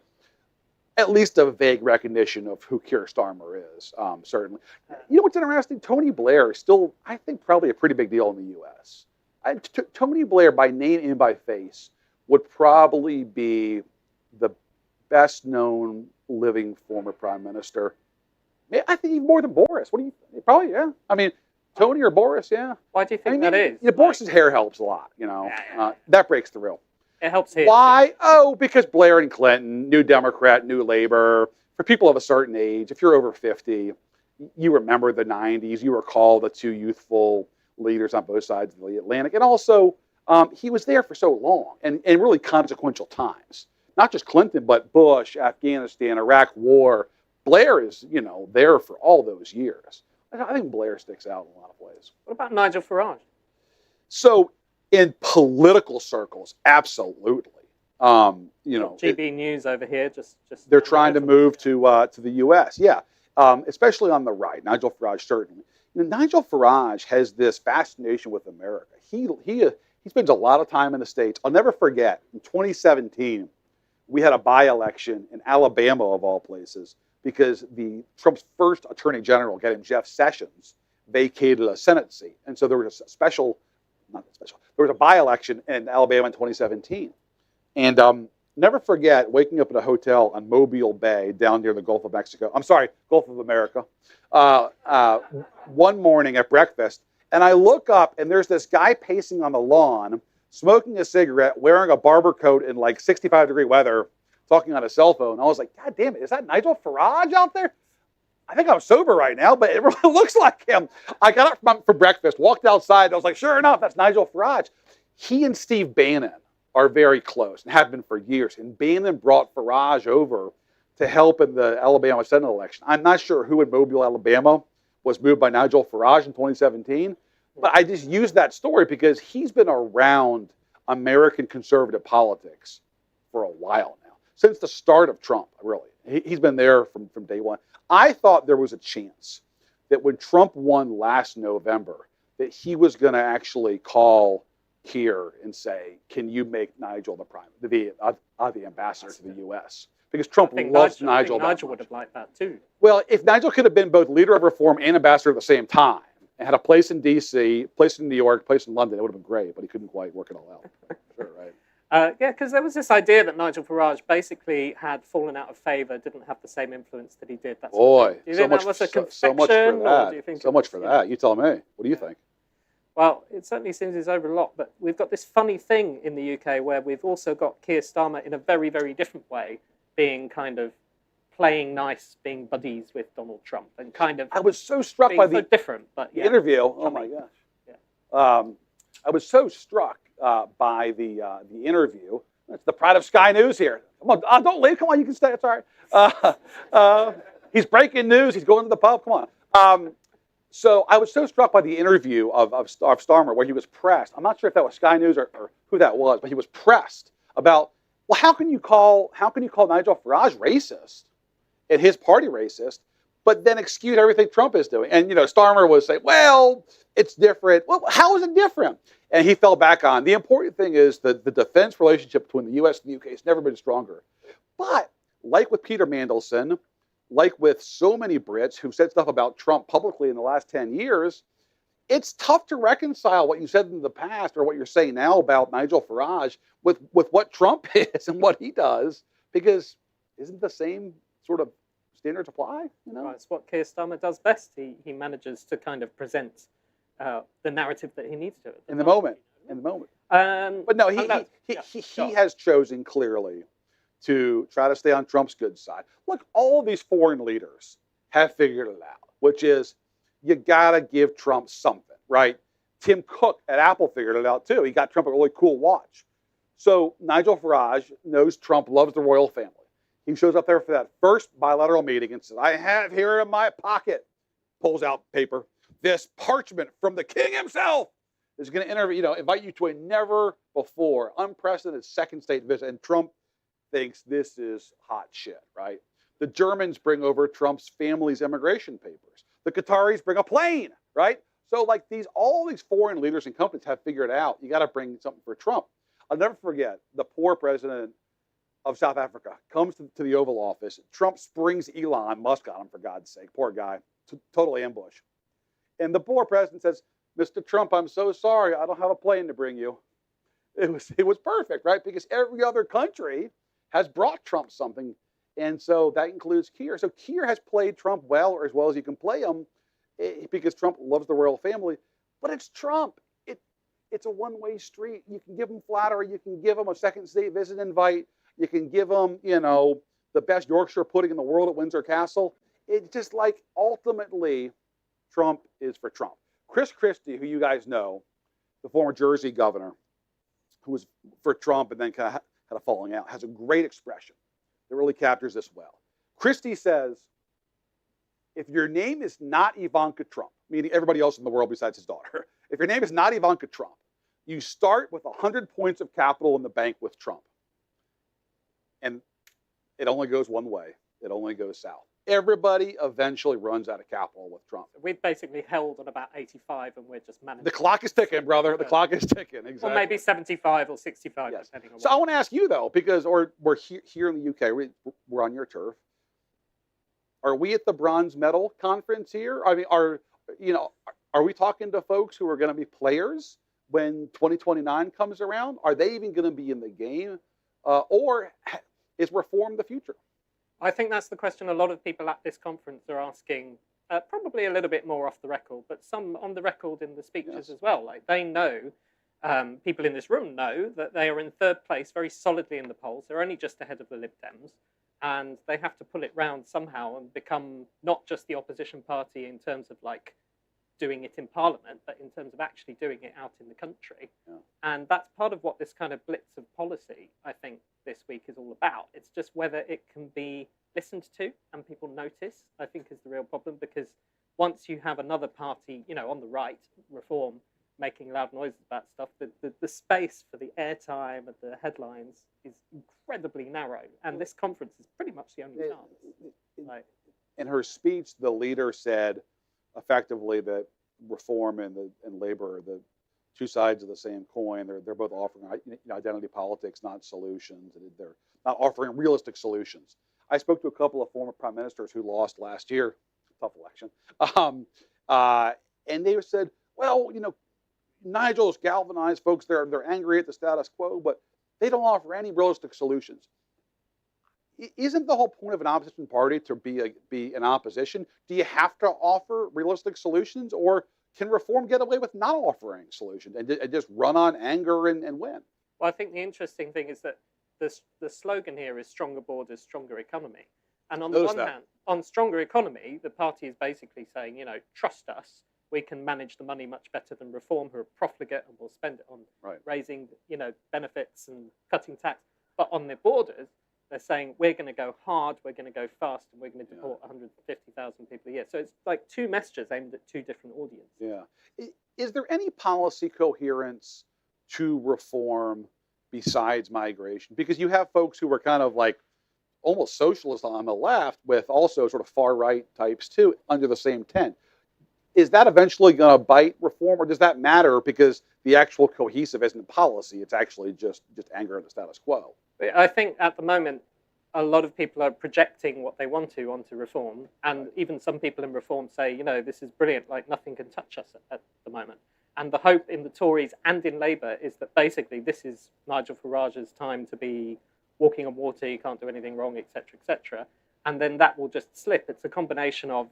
at least a vague recognition of who Keir Starmer is, certainly. You know what's interesting? Tony Blair is still, I think, probably a pretty big deal in the U.S. Tony Blair, by name and by face, would probably be the best known living former prime minister. I think even more than Boris. What do you think? Probably, yeah. I mean, Tony or Boris, yeah. Why do you think that is? You know, Boris's hair helps a lot, you know. That breaks the rule. It helps here. Why? Oh, because Blair and Clinton, New Democrat, New Labor. For people of a certain age, if you're over 50, you remember the 90s. You recall the two youthful leaders on both sides of the Atlantic. And also, he was there for so long and really consequential times. Not just Clinton, but Bush, Afghanistan, Iraq War. Blair is, you know, there for all those years. I think Blair sticks out in a lot of ways. What about Nigel Farage? So, in political circles, absolutely. You know, GB News over here, just they're trying to move to the U.S. Yeah, especially on the right. Nigel Farage certainly. You know, Nigel Farage has this fascination with America. He spends a lot of time in the States. I'll never forget in 2017, we had a by-election in Alabama of all places because Trump's first Attorney General, Jeff Sessions, vacated a Senate seat, and so there was there was a by-election in Alabama in 2017. And never forget waking up at a hotel on Mobile Bay down near the Gulf of Mexico. I'm sorry, Gulf of America. One morning at breakfast, and I look up and there's this guy pacing on the lawn, smoking a cigarette, wearing a barber coat in like 65-degree weather, talking on a cell phone. I was like, God damn it, is that Nigel Farage out there? I think I'm sober right now, but it really looks like him. I got up for breakfast, walked outside. I was like, sure enough, that's Nigel Farage. He and Steve Bannon are very close and have been for years. And Bannon brought Farage over to help in the Alabama Senate election. I'm not sure who in Mobile, Alabama was moved by Nigel Farage in 2017, but I just use that story because he's been around American conservative politics for a while now, since the start of Trump, really. He's been there from day one. I thought there was a chance that when Trump won last November, that he was going to actually call Keir and say, "Can you make Nigel the ambassador to the U.S.?" Because Trump loves Nigel. Nigel would have liked that too. Well, if Nigel could have been both leader of reform and ambassador at the same time, and had a place in D.C., place in New York, place in London, it would have been great. But he couldn't quite work it all out. Sure, right. Yeah, because there was this idea that Nigel Farage basically had fallen out of favour, didn't have the same influence that he did. That's Boy, do you think that was a confection, so much for that. Do you think so much for that. You tell me. What do you think? Well, it certainly seems it's over a lot, but we've got this funny thing in the UK where we've also got Keir Starmer in a very, very different way, being kind of playing nice, being buddies with Donald Trump, and kind of. I was so struck by the different, but yeah, interview. Oh my gosh! Yeah. I was so struck by the interview. It's the pride of Sky News here. Come on, don't leave. Come on, you can stay. It's all right. He's breaking news. He's going to the pub. Come on. So I was so struck by the interview of Starmer where he was pressed. I'm not sure if that was Sky News or who that was, but he was pressed about, well, how can you call Nigel Farage racist and his party racist, but then excuse everything Trump is doing? And, you know, Starmer was saying, well, it's different. Well, how is it different? And he fell back on, the important thing is that the defense relationship between the U.S. and the UK has never been stronger. But like with Peter Mandelson, like with so many Brits who've said stuff about Trump publicly in the last 10 years, it's tough to reconcile what you said in the past or what you're saying now about Nigel Farage with what Trump is and what he does, because isn't the same sort of standards apply? You know? Right, it's what Keir Starmer does best. He manages to kind of present the narrative that he needs to. In the moment. But no, he has chosen clearly to try to stay on Trump's good side. Look, all of these foreign leaders have figured it out, which is you got to give Trump something, right? Tim Cook at Apple figured it out too. He got Trump a really cool watch. So Nigel Farage knows Trump loves the royal family. He shows up there for that first bilateral meeting and says, I have here in my pocket, pulls out paper, this parchment from the king himself is going to invite you to a never before unprecedented second state visit. And Trump thinks this is hot shit, right? The Germans bring over Trump's family's immigration papers. The Qataris bring a plane, right? So like all these foreign leaders and companies have figured out you got to bring something for Trump. I'll never forget the poor president of South Africa comes to the Oval Office. Trump springs Elon Musk on him, for God's sake. Poor guy, total ambush. And the poor president says, "Mr. Trump, I'm so sorry. I don't have a plane to bring you." It was perfect, right? Because every other country has brought Trump something. And so that includes Keir. So Keir has played Trump well, or as well as you can play him, because Trump loves the royal family. But it's Trump. It's a one-way street. You can give him flattery. You can give him a second state visit invite. You can give him, the best Yorkshire pudding in the world at Windsor Castle. It's just like ultimately Trump is for Trump. Chris Christie, who you guys know, the former Jersey governor, who was for Trump and then kind of had a falling out, has a great expression that really captures this well. Christie says, if your name is not Ivanka Trump, meaning everybody else in the world besides his daughter, if your name is not Ivanka Trump, you start with 100 points of capital in the bank with Trump. And it only goes one way. It only goes south. Everybody eventually runs out of capital with Trump. We've basically held on about 85 and we're just managing. The clock is ticking, brother. The clock is ticking. Exactly. Or maybe 75 or 65, yes. Depending on So I want to ask you, though, because we're here in the UK. We're on your turf. Are we at the bronze medal conference here? I mean, are we talking to folks who are going to be players when 2029 comes around? Are they even going to be in the game? Or is reform the future? I think that's the question a lot of people at this conference are asking, probably a little bit more off the record, but some on the record in the speeches yes. as well. Like they know, people in this room know that they are in third place very solidly in the polls. They're only just ahead of the Lib Dems. And they have to pull it round somehow and become not just the opposition party in terms of like doing it in Parliament, but in terms of actually doing it out in the country. Yeah. And that's part of what this kind of blitz of policy, I think, this week is all about. It's just whether it can be listened to and people notice, I think is the real problem, because once you have another party, on the right, Reform, making loud noises about stuff, the space for the airtime and the headlines is incredibly narrow. And this conference is pretty much the only chance. In her speech, the leader said effectively that Reform and Labor are the two sides of the same coin. They're both offering identity politics, not solutions. And they're not offering realistic solutions. I spoke to a couple of former prime ministers who lost last year, tough election, and they said, well, Nigel's galvanized folks. They're angry at the status quo, but they don't offer any realistic solutions. Isn't the whole point of an opposition party to be an opposition? Do you have to offer realistic solutions, or can Reform get away with not offering solutions and just run on anger and win? Well, I think the interesting thing is that the slogan here is stronger borders, stronger economy. And on the one hand, on stronger economy, the party is basically saying, trust us. We can manage the money much better than Reform, who are profligate and will spend it on raising, benefits and cutting tax. But on the borders, they're saying we're going to go hard, we're going to go fast, and we're going to deport 150,000 people a year. So it's like two messages aimed at two different audiences. Yeah. Is there any policy coherence to Reform besides migration? Because you have folks who are kind of like almost socialist on the left with also sort of far right types too under the same tent. Is that eventually going to bite Reform, or does that matter because the actual cohesive isn't policy? It's actually just anger at the status quo. I think at the moment, a lot of people are projecting what they want to onto Reform. And even some people in Reform say, this is brilliant, like nothing can touch us at the moment. And the hope in the Tories and in Labour is that basically this is Nigel Farage's time to be walking on water, you can't do anything wrong, etc., etc. And then that will just slip. It's a combination of,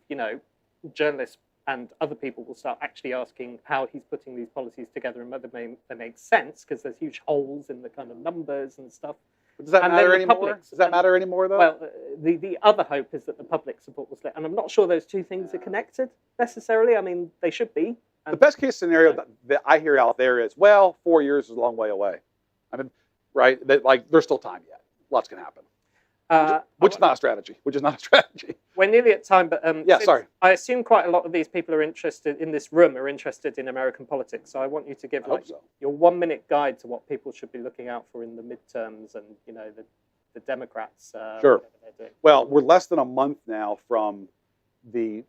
journalists and other people will start actually asking how he's putting these policies together and whether they make sense, because there's huge holes in the kind of numbers and stuff. Does that matter anymore? Does that matter anymore, though? Well, the other hope is that the public support will slip. And I'm not sure those two things are connected necessarily. I mean, they should be. The best case scenario that I hear out there is, 4 years is a long way away. I mean, right? There's still time yet. Lots can happen. Which is not a strategy. We're nearly at time, but sorry. I assume quite a lot of these people are interested in this room are interested in American politics. So I want you to give your 1 minute guide to what people should be looking out for in the midterms and the Democrats. Sure. Well, we're less than a month now from the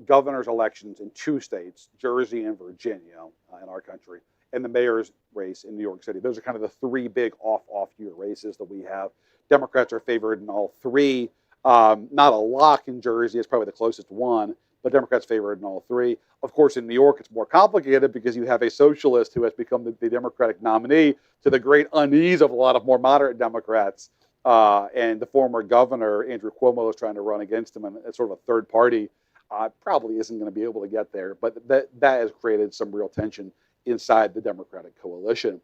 governor's elections in 2 states, Jersey and Virginia, in our country, and the mayor's race in New York City. Those are kind of the 3 big off-year races that we have. Democrats are favored in all 3. Not a lock in Jersey. It's probably the closest one, but Democrats favored in all 3. Of course, in New York, it's more complicated because you have a socialist who has become the Democratic nominee, to the great unease of a lot of more moderate Democrats. And the former governor, Andrew Cuomo, is trying to run against him, and it's sort of a third party. Probably isn't going to be able to get there, but that has created some real tension inside the Democratic coalition.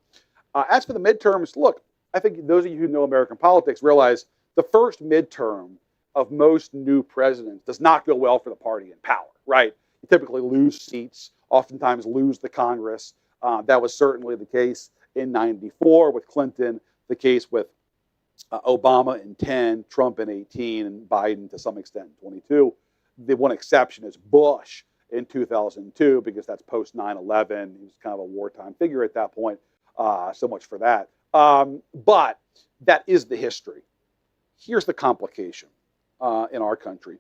As for the midterms, look, I think those of you who know American politics realize the first midterm of most new presidents does not go well for the party in power, right? You typically lose seats, oftentimes lose the Congress. That was certainly the case in '94 with Clinton, the case with Obama in 10, Trump in 18, and Biden to some extent in 22. The one exception is Bush in 2002, because that's post 9/11. He was kind of a wartime figure at that point. So much for that. But that is the history. Here's the complication in our country.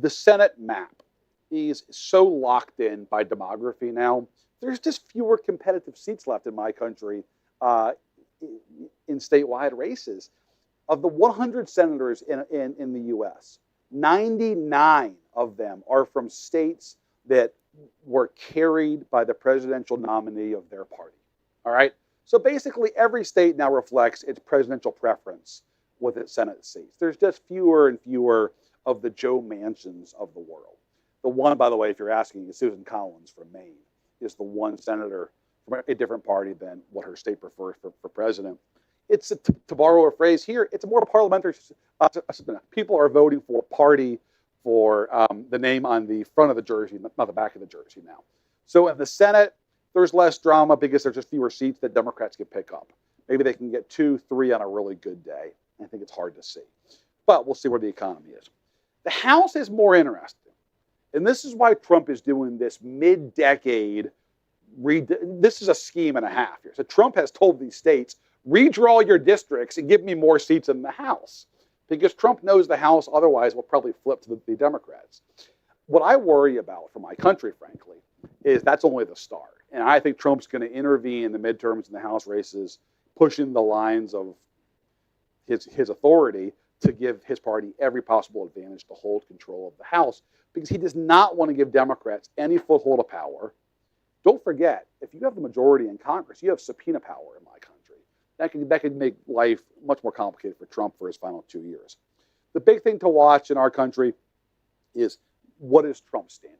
The Senate map is so locked in by demography now. There's just fewer competitive seats left in my country in statewide races. Of the 100 senators in the U.S., 99 of them are from states that were carried by the presidential nominee of their party. All right? So basically, every state now reflects its presidential preference with its Senate seats. There's just fewer and fewer of the Joe Manchins of the world. The one, by the way, if you're asking, is Susan Collins from Maine, is the one senator from a different party than what her state prefers for president. It's, to borrow a phrase here, it's a more parliamentary system. People are voting for party for the name on the front of the jersey, not the back of the jersey now. So in the Senate, there's less drama because there's just fewer seats that Democrats can pick up. Maybe they can get 2, 3 on a really good day. I think it's hard to see. But we'll see where the economy is. The House is more interesting. And this is why Trump is doing this mid-decade. This is a scheme and a half here. So Trump has told these states, redraw your districts and give me more seats in the House. Because Trump knows the House otherwise will probably flip to the Democrats. What I worry about for my country, frankly, is that's only the start. And I think Trump's going to intervene in the midterms and the House races, pushing the lines of his authority to give his party every possible advantage to hold control of the House, because he does not want to give Democrats any foothold of power. Don't forget, if you have the majority in Congress, you have subpoena power in my country. That could make life much more complicated for Trump for his final 2 years. The big thing to watch in our country is, what is Trump standing?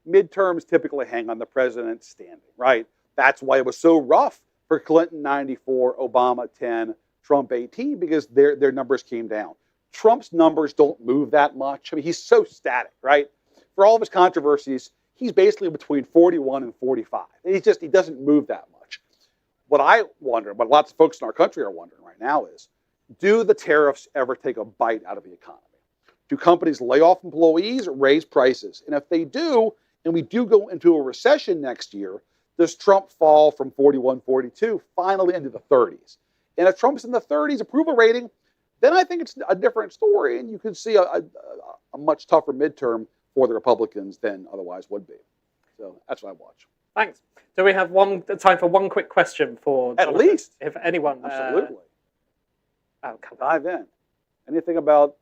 Midterms typically hang on the president's standing, right? That's why it was so rough for Clinton 94, Obama 10, Trump 18, because their numbers came down. Trump's numbers don't move that much. I mean, he's so static, right? For all of his controversies, he's basically between 41 and 45. He doesn't move that much. What I wonder, what lots of folks in our country are wondering right now is, do the tariffs ever take a bite out of the economy? Do companies lay off employees or raise prices? And if they do, and we do go into a recession next year, does Trump fall from 41, 42 finally into the 30s? And if Trump's in the 30s approval rating, then I think it's a different story, and you could see a much tougher midterm for the Republicans than otherwise would be. So that's what I watch. Thanks. Do we have time for one quick question for At Jonathan? least. If anyone. Absolutely. Come Dive in. Anything about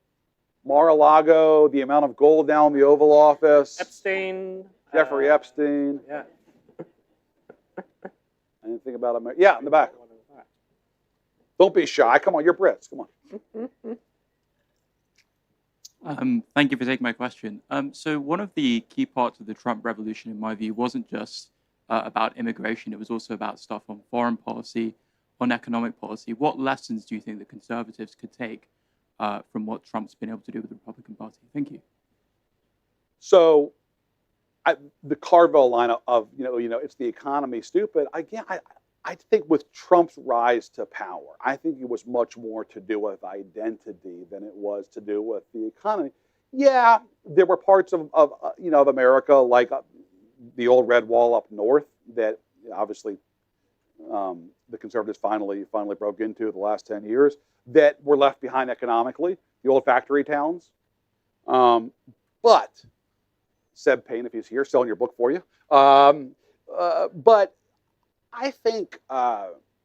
Mar-a-Lago, the amount of gold down the Oval Office? Epstein. Jeffrey Epstein. Yeah. Anything about America? Yeah, in the back. Don't be shy. Come on, you're Brits. Come on. Thank you for taking my question. So one of the key parts of the Trump revolution, in my view, wasn't just about immigration. It was also about stuff on foreign policy, on economic policy. What lessons do you think the conservatives could take from what Trump's been able to do with the Republican Party? Thank you. So the Carville line of, it's the economy, stupid. Again, I think with Trump's rise to power, I think it was much more to do with identity than it was to do with the economy. Yeah, there were parts of America, like the old Red Wall up north, that obviously the conservatives finally broke into the last 10 years, that were left behind economically, the old factory towns. But Seb Payne, if he's here, selling your book for you. But I think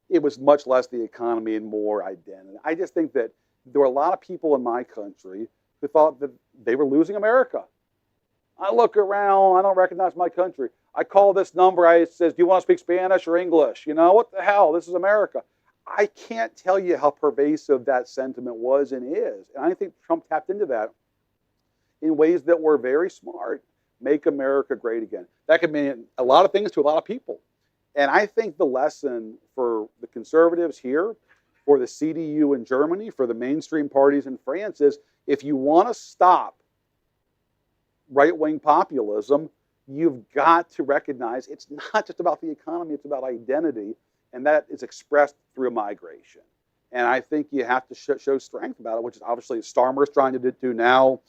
it was much less the economy and more identity. I just think that there were a lot of people in my country who thought that they were losing America. I look around, I don't recognize my country. I call this number, it says, do you want to speak Spanish or English? You know, what the hell? This is America. I can't tell you how pervasive that sentiment was and is. And I think Trump tapped into that in ways that were very smart. Make America great again. That could mean a lot of things to a lot of people. And I think the lesson for the conservatives here, for the CDU in Germany, for the mainstream parties in France is if you want to stop right-wing populism, you've got to recognize it's not just about the economy, it's about identity, and that is expressed through migration. And I think you have to show strength about it, which is obviously Starmer's trying to do now.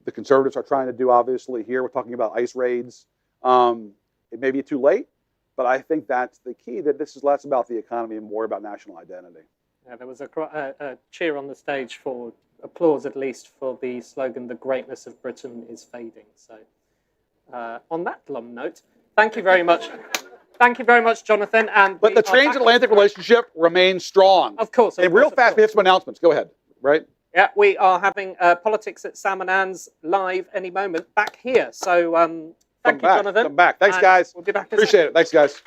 The conservatives are trying to do, obviously, here. We're talking about ICE raids. It may be too late, but I think that's the key, that this is less about the economy and more about national identity. Yeah, there was a cheer on the stage for applause, at least, for the slogan, "The greatness of Britain is fading." So on that glum note, thank you very much. Thank you very much, Jonathan. But the transatlantic relationship remains strong. Of course. And real fast, we have some announcements. Go ahead, right? Yeah, we are having Politics at Sam and Anne's live any moment back here. So thank you, Jonathan. Come back. Thanks, guys. We'll be back. Appreciate it. Thanks, guys.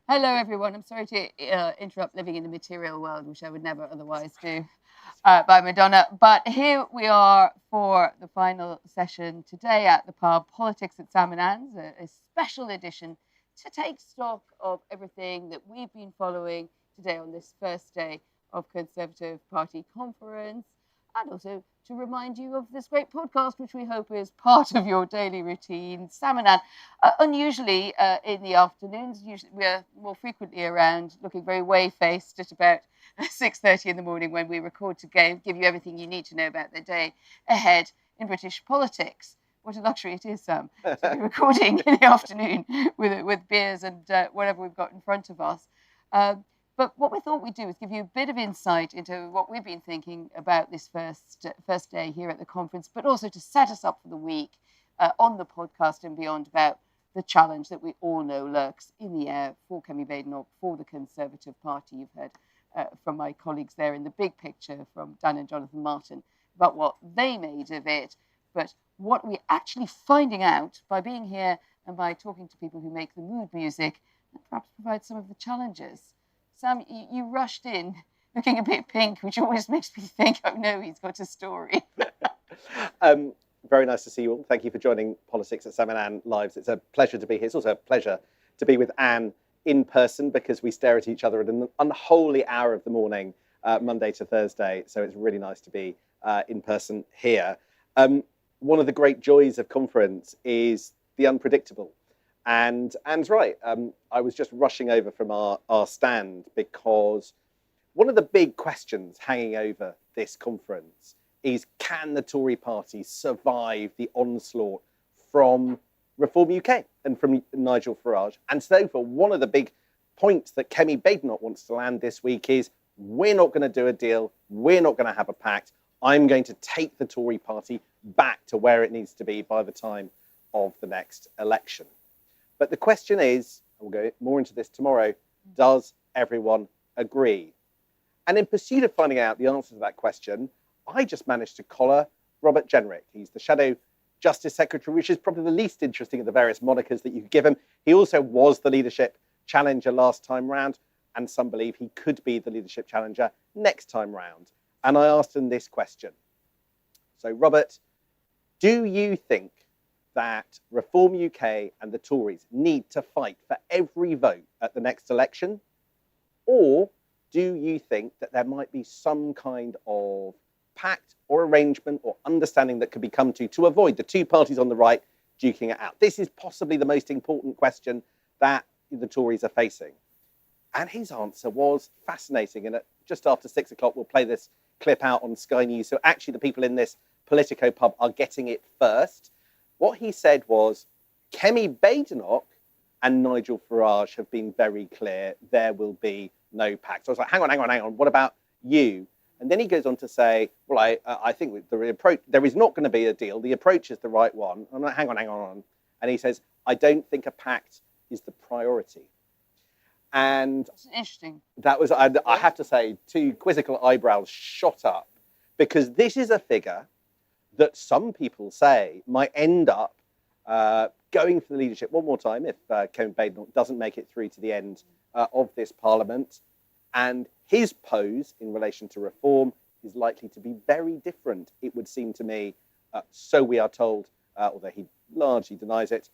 Hello, everyone. I'm sorry to interrupt living in the material world, which I would never otherwise do by Madonna. But here we are for the final session today at the pub, Politics at Sam and Anne's, a special edition to take stock of everything that we've been following today on this first day of Conservative Party conference, and also to remind you of this great podcast, which we hope is part of your daily routine. Sam and Anne, unusually in the afternoons, usually we're more frequently around looking very way-faced at about 6:30 in the morning when we record to give you everything you need to know about the day ahead in British politics. What a luxury it is, Sam, to be recording in the afternoon with beers and whatever we've got in front of us. But what we thought we'd do is give you a bit of insight into what we've been thinking about this first day here at the conference, but also to set us up for the week on the podcast and beyond about the challenge that we all know lurks in the air for Kemi Badenoch, for the Conservative Party. You've heard from my colleagues there in the big picture from Dan and Jonathan Martin about what they made of it, but what we're actually finding out by being here and by talking to people who make the mood music and perhaps provide some of the challenges. Sam, you rushed in looking a bit pink, which always makes me think, oh no, he's got a story. Very nice to see you all. Thank you for joining Politics at Sam and Anne Lives. It's a pleasure to be here. It's also a pleasure to be with Anne in person because we stare at each other at an unholy hour of the morning, Monday to Thursday. So it's really nice to be in person here. One of the great joys of conference is the unpredictable. And Anne's right. I was just rushing over from our stand because one of the big questions hanging over this conference is, can the Tory party survive the onslaught from Reform UK and from Nigel Farage? And so for one of the big points that Kemi Badenoch wants to land this week is, we're not going to do a deal. We're not going to have a pact. I'm going to take the Tory party back to where it needs to be by the time of the next election. But the question is, we'll go more into this tomorrow, does everyone agree? And in pursuit of finding out the answer to that question, I just managed to collar Robert Jenrick. He's the Shadow Justice Secretary, which is probably the least interesting of the various monikers that you could give him. He also was the leadership challenger last time round, and some believe he could be the leadership challenger next time round. And I asked him this question. So, Robert, do you think that Reform UK and the Tories need to fight for every vote at the next election? Or do you think that there might be some kind of pact or arrangement or understanding that could be come to avoid the two parties on the right duking it out? This is possibly the most important question that the Tories are facing. And his answer was fascinating. And at just after 6 o'clock, we'll play this clip out on Sky News. So actually the people in this Politico pub are getting it first. What he said was, Kemi Badenoch and Nigel Farage have been very clear there will be no pact. So I was like, hang on, what about you? And then he goes on to say, well, I think there is not going to be a deal. The approach is the right one. I'm like, hang on. And he says, I don't think a pact is the priority. And That's interesting. That was, I have to say, two quizzical eyebrows shot up, because this is a figure that some people say might end up going for the leadership one more time if Kemi Badenoch doesn't make it through to the end of this parliament. And his pose in relation to reform is likely to be very different, it would seem to me, so we are told, although he largely denies it,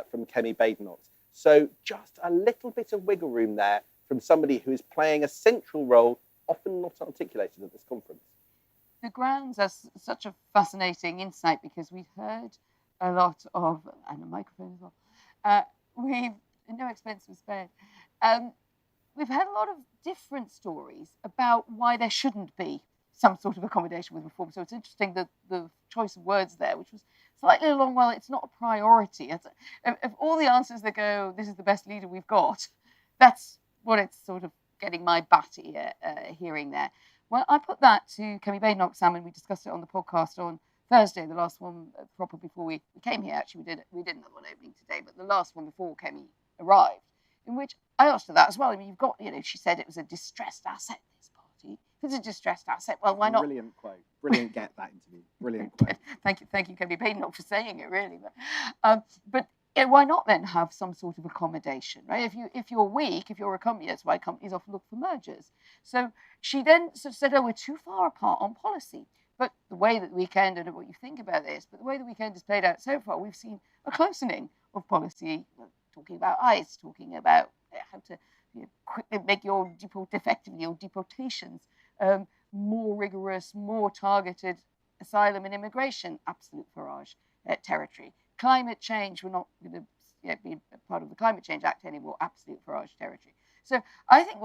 from Kemi Badenoch. So just a little bit of wiggle room there from somebody who is playing a central role, often not articulated at this conference. The grounds are such a fascinating insight because we've heard a lot of, and a microphone as well, no expense was spared. We've had a lot of different stories about why there shouldn't be some sort of accommodation with reform. So it's interesting that the choice of words there, which was slightly along, well, it's not a priority. Of all the answers that go, this is the best leader we've got, that's what it's sort of getting my batty hearing there. Well, I put that to Kemi Badenoch, Sam, and we discussed it on the podcast on Thursday, the last one proper before we came here. Actually, we did another one opening today, but the last one before Kemi arrived, in which I asked her that as well. I mean, you've got, she said it was a distressed asset, this party. If it's a distressed asset, well, why not? Brilliant quote. Brilliant get that interview. Brilliant quote. Thank you, Kemi Badenoch, for saying it, really. But why not then have some sort of accommodation, right? If you're weak, if you're a company, that's why companies often look for mergers. So she then sort of said, oh, we're too far apart on policy. But the way that the weekend, I don't know what you think about this, but the way the weekend has played out so far, we've seen a closening of policy, talking about ICE, talking about how to quickly make your effectively your deportations more rigorous, more targeted asylum and immigration, absolute Farage territory. Climate change, we're not going to be part of the Climate Change Act anymore, absolute Farage territory. So I think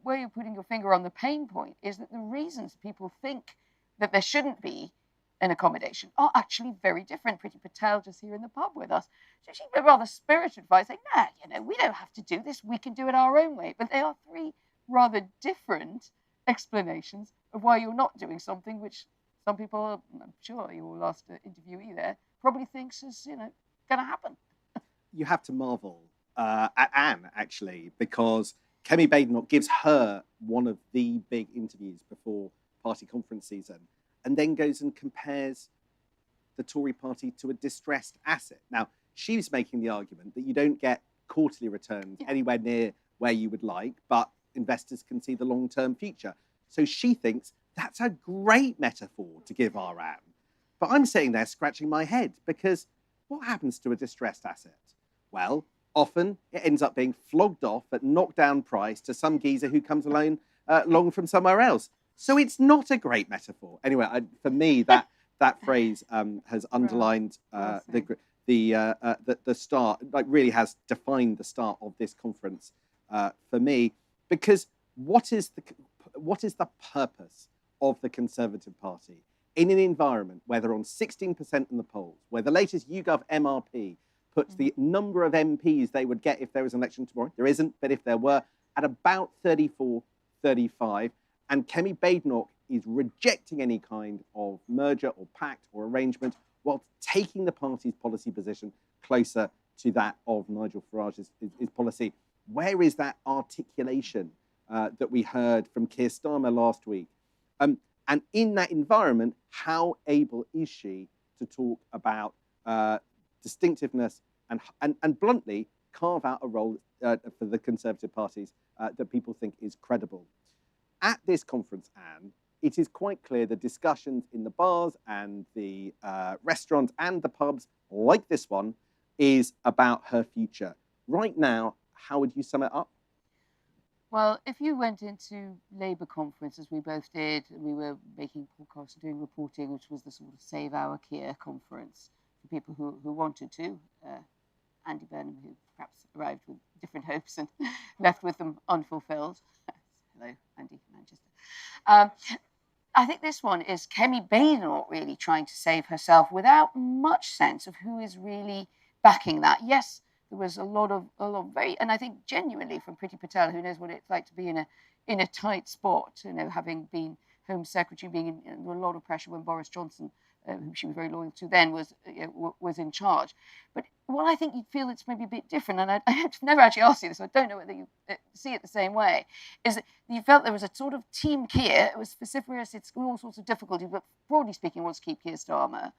where you're putting your finger on the pain point is that the reasons people think that there shouldn't be an accommodation are actually very different. Priti Patel, just here in the pub with us, she gave rather spirited advice, saying, nah, we don't have to do this, we can do it our own way. But they are three rather different explanations of why you're not doing something which some people, I'm sure your last interviewee there, probably thinks is, going to happen. You have to marvel at Anne, actually, because Kemi Badenoch gives her one of the big interviews before party conference season, and then goes and compares the Tory party to a distressed asset. Now, she's making the argument that you don't get quarterly returns anywhere near where you would like, but investors can see the long-term future. So she thinks that's a great metaphor to give our Anne. But I'm sitting there scratching my head, because what happens to a distressed asset? Well, often it ends up being flogged off at knockdown price to some geezer who comes along from somewhere else. So it's not a great metaphor. Anyway, for me, that phrase has underlined the start, like really has defined the start of this conference for me. Because what is the purpose of the Conservative Party in an environment where they're on 16% in the polls, where the latest YouGov MRP puts the number of MPs they would get if there was an election tomorrow, there isn't, but if there were, at about 34, 35, and Kemi Badenoch is rejecting any kind of merger or pact or arrangement while taking the party's policy position closer to that of Nigel Farage's policy. Where is that articulation that we heard from Keir Starmer last week? And in that environment, how able is she to talk about distinctiveness and bluntly carve out a role for the Conservative parties that people think is credible? At this conference, Anne, it is quite clear the discussions in the bars and the restaurants and the pubs, like this one, is about her future. Right now, how would you sum it up? Well, if you went into Labour conference, as we both did, we were making podcasts and doing reporting, which was the sort of Save Our Keir conference for people who wanted to. Andy Burnham, who perhaps arrived with different hopes and left with them unfulfilled. Hello, Andy, Manchester. I think this one is Kemi Badenoch really trying to save herself without much sense of who is really backing that. Yes, there was a lot of very, and I think genuinely from Priti Patel, who knows what it's like to be in a tight spot, having been Home Secretary, being in a lot of pressure when Boris Johnson, whom she was very loyal to then, was in charge. But what I think you'd feel it's maybe a bit different, and I've never actually asked you this, so I don't know whether you see it the same way, is that you felt there was a sort of team Keir. It was vociferous, it's all sorts of difficulties, but broadly speaking, wants to keep Keir Starmer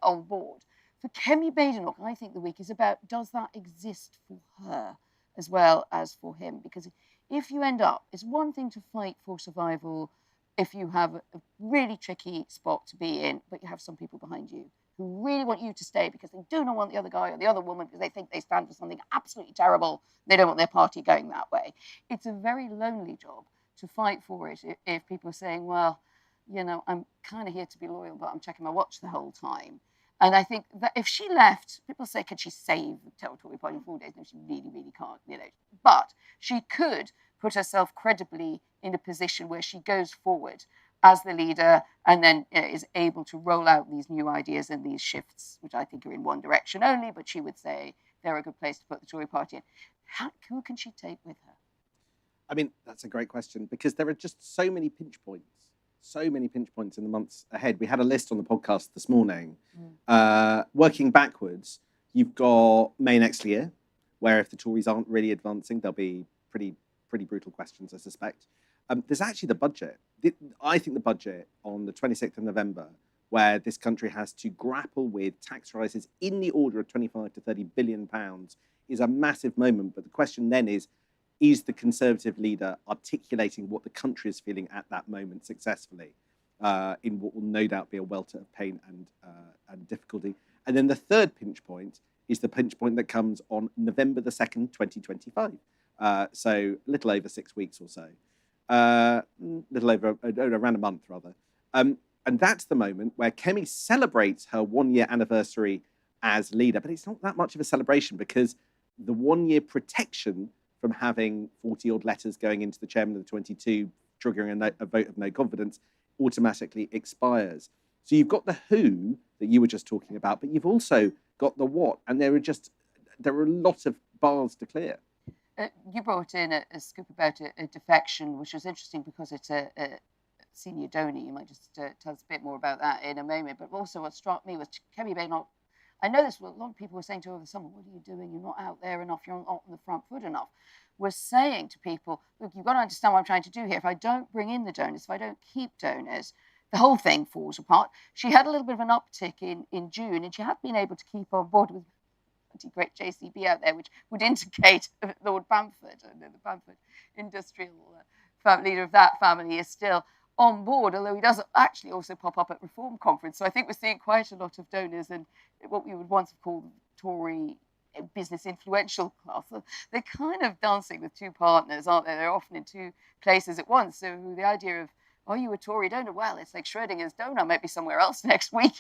on board. For Kemi Badenoch, I think the week is about, does that exist for her as well as for him? Because if you end up, it's one thing to fight for survival if you have a really tricky spot to be in, but you have some people behind you who really want you to stay because they do not want the other guy or the other woman because they think they stand for something absolutely terrible. They don't want their party going that way. It's a very lonely job to fight for it if people are saying, well, I'm kind of here to be loyal, but I'm checking my watch the whole time. And I think that if she left, people say, could she save the Tory party in 4 days? No, she really, really can't, But she could put herself credibly in a position where she goes forward as the leader and then is able to roll out these new ideas and these shifts, which I think are in one direction only, but she would say they're a good place to put the Tory party in. Who can she take with her? I mean, that's a great question, because there are just so many pinch points in the months ahead. We had a list on the podcast this morning. Working backwards, you've got May next year, where if the Tories aren't really advancing, there'll be pretty brutal questions, I suspect. There's actually the budget. I think the budget on the 26th of November where this country has to grapple with tax rises in the order of 25 to 30 billion pounds, is a massive moment. But the question then is the Conservative leader articulating what the country is feeling at that moment successfully in what will no doubt be a welter of pain and difficulty? And then the third pinch point is the pinch point that comes on November the 2nd, 2025. So a little over 6 weeks or so. Little over, around a month rather. And that's the moment where Kemi celebrates her 1 year anniversary as leader. But it's not that much of a celebration because the 1 year protection from having 40 odd letters going into the chairman of the 22, triggering a vote of no confidence, automatically expires. So you've got the who that you were just talking about, but you've also got the what, and there are a lot of bars to clear. You brought in a scoop about a defection, which was interesting because it's a senior donor. You might just tell us a bit more about that in a moment. But also what struck me was Kemi Badenoch. I know this, a lot of people were saying to her over the summer, what are you doing? You're not out there enough. You're not on the front foot enough. Was saying to people, look, you've got to understand what I'm trying to do here. If I don't bring in the donors, if I don't keep donors, the whole thing falls apart. She had a little bit of an uptick in June, and she had been able to keep on board with great JCB out there, which would indicate Lord Bamford, the Bamford industrial leader of that family, is still on board, although he does actually also pop up at Reform Conference. So I think we're seeing quite a lot of donors and what we would once have called Tory business influential class. They're kind of dancing with two partners, aren't they? They're often in two places at once. So the idea of, are you a Tory donor? Well, it's like Schrodinger's donor might be somewhere else next week,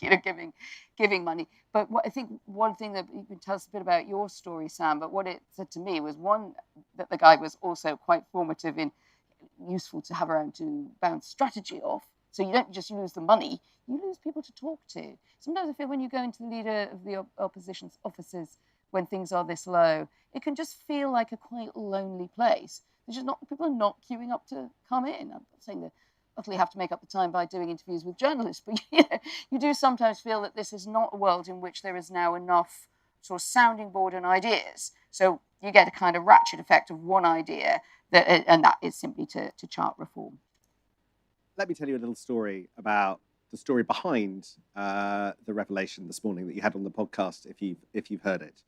giving money. But I think one thing that you can tell us a bit about your story, Sam, but what it said to me was, one, that the guy was also quite formative in, useful to have around to bounce strategy off. So you don't just lose the money, you lose people to talk to. Sometimes I feel when you go into the leader of the opposition's offices when things are this low, it can just feel like a quite lonely place. There's just people are not queuing up to come in. I'm not saying that utterly have to make up the time by doing interviews with journalists, but you do sometimes feel that this is not a world in which there is now enough sort of sounding board and ideas. So you get a kind of ratchet effect of one idea, and that is simply to chart reform. Let me tell you a little story about the story behind the revelation this morning that you had on the podcast, if you've heard it.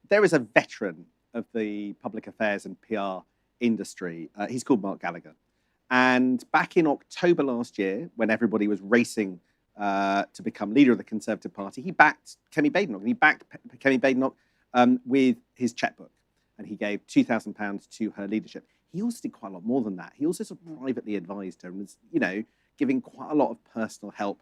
There is a veteran of the public affairs and PR industry. He's called Mark Gallagher. And back in October last year, when everybody was racing to become leader of the Conservative Party, he backed Kemi Badenoch. And he backed Kemi Badenoch with his checkbook. And he gave £2,000 to her leadership. He also did quite a lot more than that. He also sort of privately advised her and was, giving quite a lot of personal help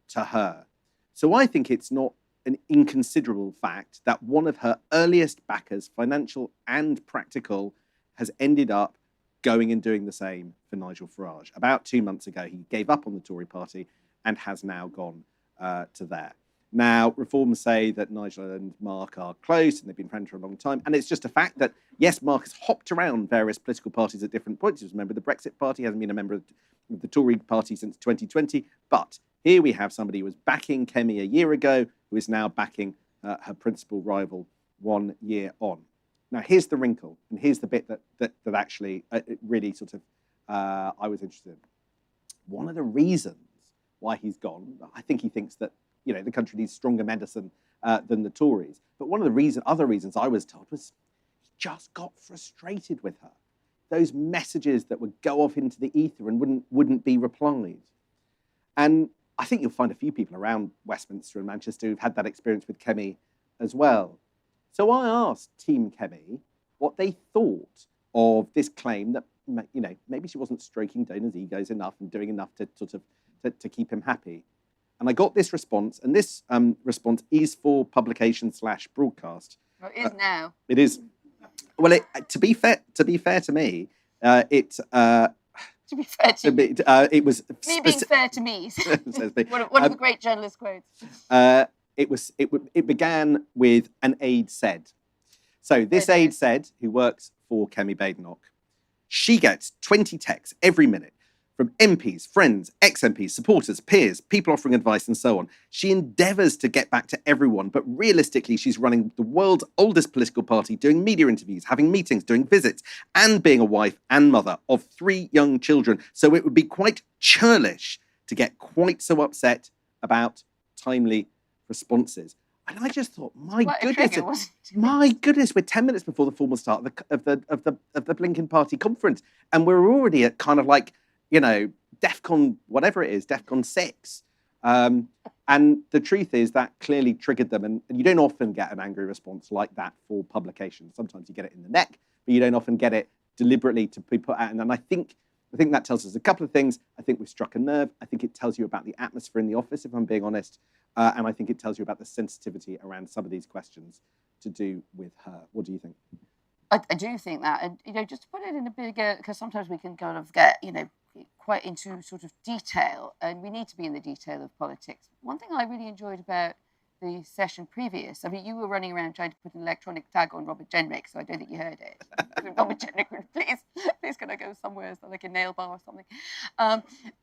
to her. So I think it's not an inconsiderable fact that one of her earliest backers, financial and practical, has ended up going and doing the same for Nigel Farage. About 2 months ago, he gave up on the Tory party and has now gone to there. Now, reformers say that Nigel and Mark are close and they've been friends for a long time. And it's just a fact that, yes, Mark has hopped around various political parties at different points. He was a member of the Brexit Party, hasn't been a member of the Tory party since 2020. But here we have somebody who was backing Kemi a year ago, who is now backing her principal rival 1 year on. Now, here's the wrinkle, and here's the bit that actually really sort of I was interested in. One of the reasons why he's gone, I think he thinks that the country needs stronger medicine than the Tories. But one of the other reasons I was told was he just got frustrated with her. Those messages that would go off into the ether and wouldn't be replied. And I think you'll find a few people around Westminster and Manchester who've had that experience with Kemi as well. So I asked Team Kemi what they thought of this claim that maybe she wasn't stroking donors' egos enough and doing enough to sort of to keep him happy. And I got this response, and this response is for publication/broadcast. Well, it is now. It is. Well, to be fair to me, it. To be fair to me, it was me being fair to me. One of the great journalist quotes. It began with an aide said. So this aide said, who works for Kemi Badenoch, she gets 20 texts every minute from MPs, friends, ex-MPs, supporters, peers, people offering advice and so on. She endeavours to get back to everyone, but realistically, she's running the world's oldest political party, doing media interviews, having meetings, doing visits, and being a wife and mother of 3 young children. So it would be quite churlish to get quite so upset about timely responses. And I just thought, my goodness, we're 10 minutes before the formal start of the blinking party conference, and we're already at kind of like, you know, DEFCON, whatever it is, DEFCON 6. And the truth is that clearly triggered them, and you don't often get an angry response like that for publication. Sometimes you get it in the neck, but you don't often get it deliberately to be put out. And I think that tells us a couple of things. I think we've struck a nerve. I think it tells you about the atmosphere in the office, if I'm being honest. And I think it tells you about the sensitivity around some of these questions to do with her. What do you think? I do think that, and you know, just to put it in a bigger, because sometimes we can kind of get, you know, quite into sort of detail, and we need to be in the detail of politics. One thing I really enjoyed about the session previous, I mean, you were running around trying to put an electronic tag on Robert Jenrick, so I don't think you heard it. Robert Jenrick, please can I go somewhere, like a nail bar or something?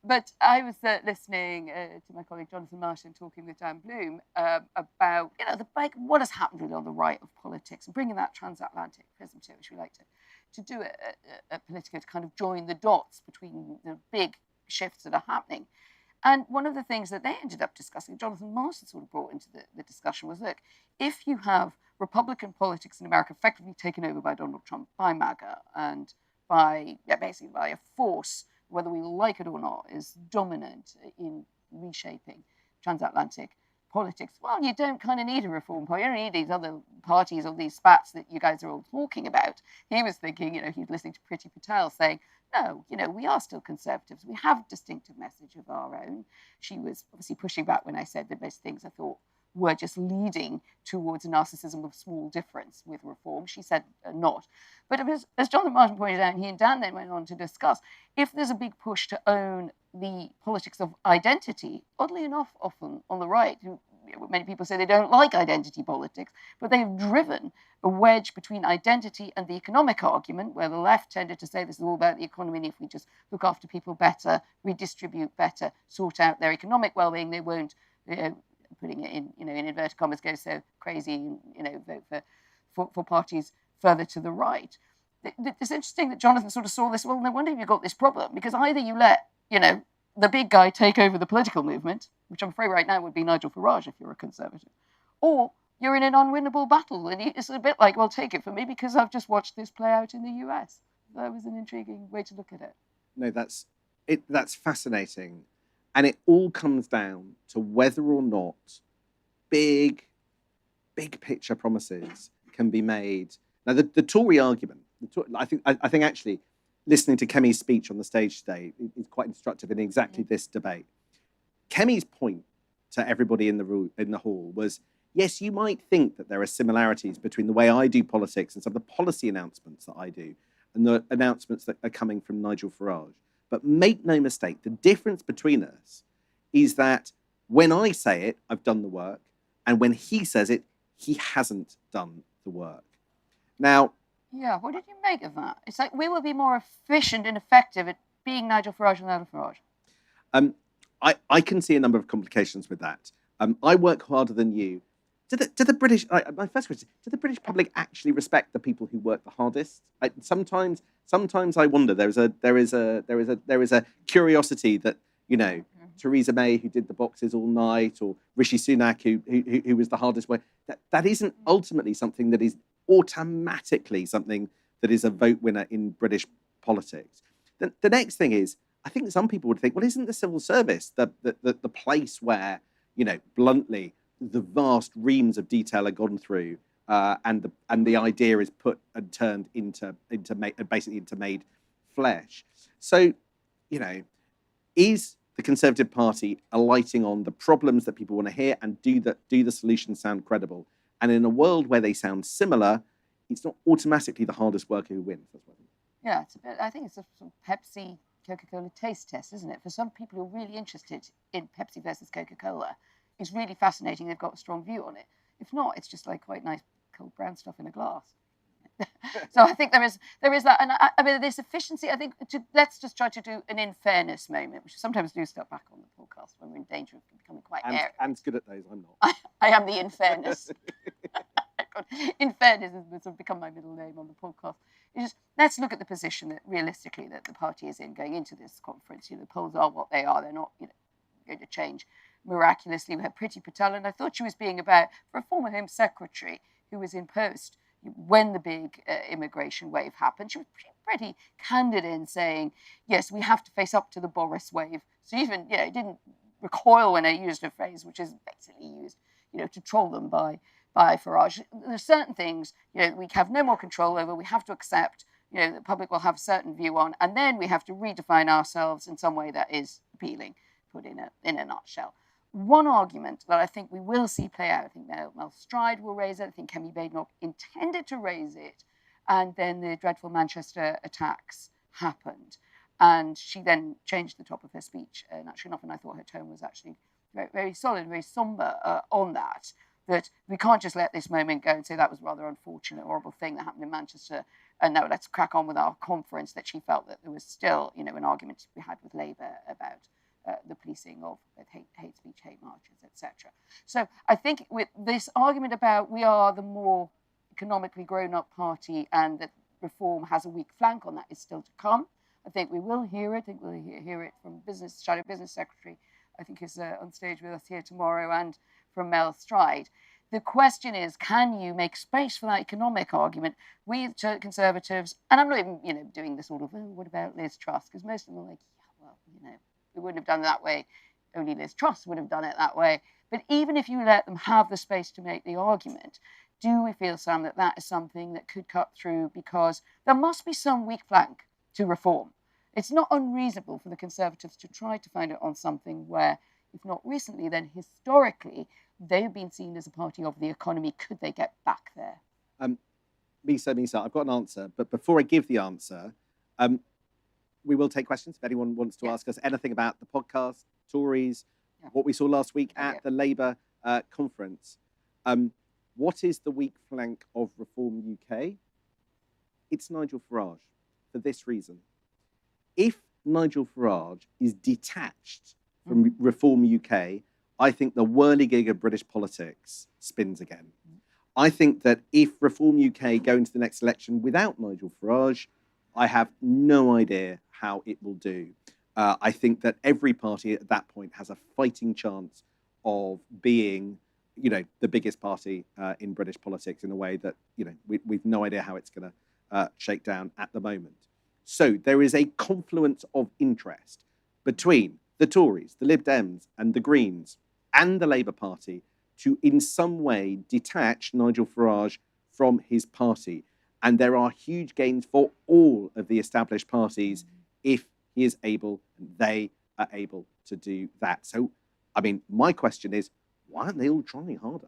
But I was listening to my colleague Jonathan Martin talking with Dan Bloom about, you know, what has happened really on the right of politics, and bringing that transatlantic prism to it, which we like to do at Politico, to kind of join the dots between the big shifts that are happening. And one of the things that they ended up discussing, Jonathan Martin sort of brought into the discussion, was, look, if you have Republican politics in America effectively taken over by Donald Trump, by MAGA, and basically by a force, whether we like it or not, is dominant in reshaping transatlantic politics, well, you don't kind of need a reform party. You don't need these other parties or these spats that you guys are all talking about. He was thinking, you know, he was listening to Priti Patel saying, no, you know, we are still conservatives. We have a distinctive message of our own. She was obviously pushing back when I said that most things I thought were just leading towards a narcissism of small difference with reform. She said not. But it was, as Jonathan Martin pointed out, and he and Dan then went on to discuss, if there's a big push to own the politics of identity, oddly enough, often on the right, many people say they don't like identity politics, but they've driven a wedge between identity and the economic argument, where the left tended to say this is all about the economy, and if we just look after people better, redistribute better, sort out their economic well-being, they won't, putting it in, in inverted commas, go so crazy, vote for parties further to the right. It's interesting that Jonathan sort of saw this, well, no wonder you've got this problem, because either you let, the big guy take over the political movement, which I'm afraid right now would be Nigel Farage if you're a Conservative, or you're in an unwinnable battle. And it's a bit like, well, take it from me because I've just watched this play out in the US. That was an intriguing way to look at it. No, that's fascinating. And it all comes down to whether or not big picture promises can be made. Now, the Tory argument, I think actually listening to Kemi's speech on the stage today is quite instructive in exactly this debate. Kemi's point to everybody in the hall was, yes, you might think that there are similarities between the way I do politics and some of the policy announcements that I do and the announcements that are coming from Nigel Farage. But make no mistake, the difference between us is that when I say it, I've done the work, and when he says it, he hasn't done the work. Now, yeah, what did you make of that? It's like we will be more efficient and effective at being Nigel Farage and Nigel Farage. I can see a number of complications with that. I work harder than you. Do the British? My first question: do the British public actually respect the people who work the hardest? Sometimes I wonder. There is a curiosity that Theresa May, who did the boxes all night, or Rishi Sunak, who was the hardest work. That isn't ultimately something that is automatically something that is a vote winner in British politics. The next thing is, I think some people would think, well, isn't the civil service the place where, bluntly, the vast reams of detail are gone through, and the idea is put and turned into made flesh. So, is the Conservative Party alighting on the problems that people want to hear, and do the solutions sound credible? And in a world where they sound similar, it's not automatically the hardest worker who wins. That's what I think. Yeah, it's a bit. I think it's a sort of Pepsi Coca-Cola taste test, isn't it? For some people who are really interested in Pepsi versus Coca-Cola, it's really fascinating. They've got a strong view on it. If not, it's just like quite nice cold brown stuff in a glass. So I think there is that, and I mean this efficiency. I think let's just try to do an in fairness moment, which sometimes do step back on the podcast when we're in danger of becoming quite airy. Anne's good at those. I'm not. I am the in fairness. In fairness has sort of become my middle name on the podcast. It's just, let's look at the position that realistically that the party is in going into this conference. The polls are what they are. They're not going to change miraculously. We had Priti Patel, and I thought she was being about, for a former Home Secretary who was in post when the big immigration wave happened, she was pretty candid in saying, yes, we have to face up to the Boris wave. So even, didn't recoil when I used a phrase, which is basically used, to troll them by Farage. There's certain things, we have no more control over, we have to accept, the public will have a certain view on, and then we have to redefine ourselves in some way that is appealing, put in a nutshell. One argument that I think we will see play out, I think Mel Stride will raise it, I think Kemi Badenoch intended to raise it, and then the dreadful Manchester attacks happened. And she then changed the top of her speech, naturally enough, and I thought her tone was actually very, very solid, very somber on that we can't just let this moment go and say that was a rather unfortunate, horrible thing that happened in Manchester, and now let's crack on with our conference, that she felt that there was still, an argument to be had with Labour about the policing of hate speech, hate marches, etc. So I think with this argument about we are the more economically grown-up party and that reform has a weak flank on that is still to come. I think we will hear it. I think we'll hear it from Shadow Business Secretary, I think is on stage with us here tomorrow, and from Mel Stride. The question is, can you make space for that economic argument? We Conservatives, and I'm not even, doing the sort of, what about Liz Truss? Because most of them are like, we wouldn't have done it that way. Only Liz Truss would have done it that way. But even if you let them have the space to make the argument, do we feel, Sam, that is something that could cut through? Because there must be some weak flank to reform. It's not unreasonable for the Conservatives to try to find it on something where, if not recently, then historically, they've been seen as a party of the economy. Could they get back there? Misa, I've got an answer. But before I give the answer, we will take questions if anyone wants to ask us anything about the podcast, Tories, what we saw last week at the Labour conference. What is the weak flank of Reform UK? It's Nigel Farage, for this reason. If Nigel Farage is detached from Reform UK, I think the whirligig of British politics spins again. I think that if Reform UK go into the next election without Nigel Farage, I have no idea how it will do. I think that every party at that point has a fighting chance of being, the biggest party in British politics in a way that, we've no idea how it's going to shake down at the moment. So there is a confluence of interest between the Tories, the Lib Dems and the Greens and the Labour Party to in some way detach Nigel Farage from his party. And there are huge gains for all of the established parties if he is able, and they are able to do that. So, my question is, why aren't they all trying harder?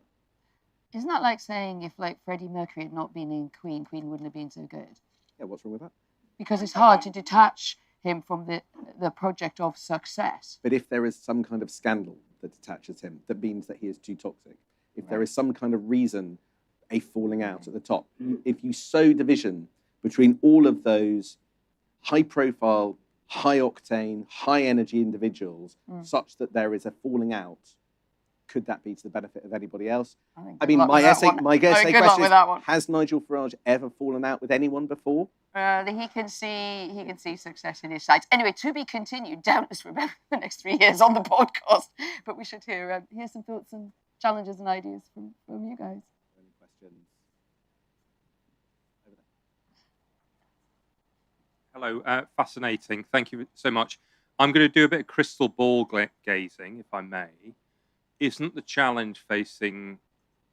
Isn't that like saying if Freddie Mercury had not been in Queen, Queen wouldn't have been so good? Yeah, what's wrong with that? Because it's hard to detach him from the project of success. But if there is some kind of scandal that detaches him, that means that he is too toxic, if there is some kind of reason, a falling out at the top, if you sow division between all of those high-profile, high-octane, high-energy individuals, such that there is a falling out, could that be to the benefit of anybody else? My guess question is, has Nigel Farage ever fallen out with anyone before? He can see success in his sights. Anyway, to be continued, doubtless remember the next 3 years on the podcast. But we should hear some thoughts and challenges and ideas from you guys. Any questions? Over there. Hello, fascinating. Thank you so much. I'm going to do a bit of crystal ball gazing, if I may. Isn't the challenge facing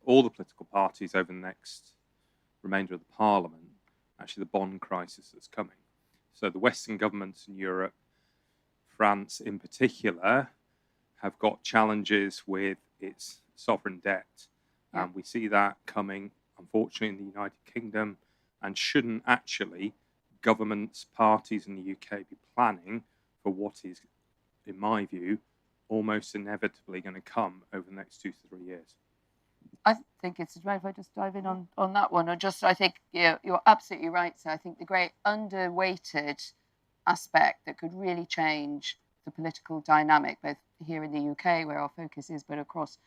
all the political parties over the next remainder of the Parliament actually the bond crisis that's coming? So the Western governments in Europe, France in particular, have got challenges with its sovereign debt. And we see that coming, unfortunately, in the United Kingdom. And shouldn't actually governments, parties in the UK be planning for what is, in my view, almost inevitably going to come over the next 2 to 3 years? I think it's right if I just dive in on that one. I think you're absolutely right. So I think the great underweighted aspect that could really change the political dynamic, both here in the UK, where our focus is, but across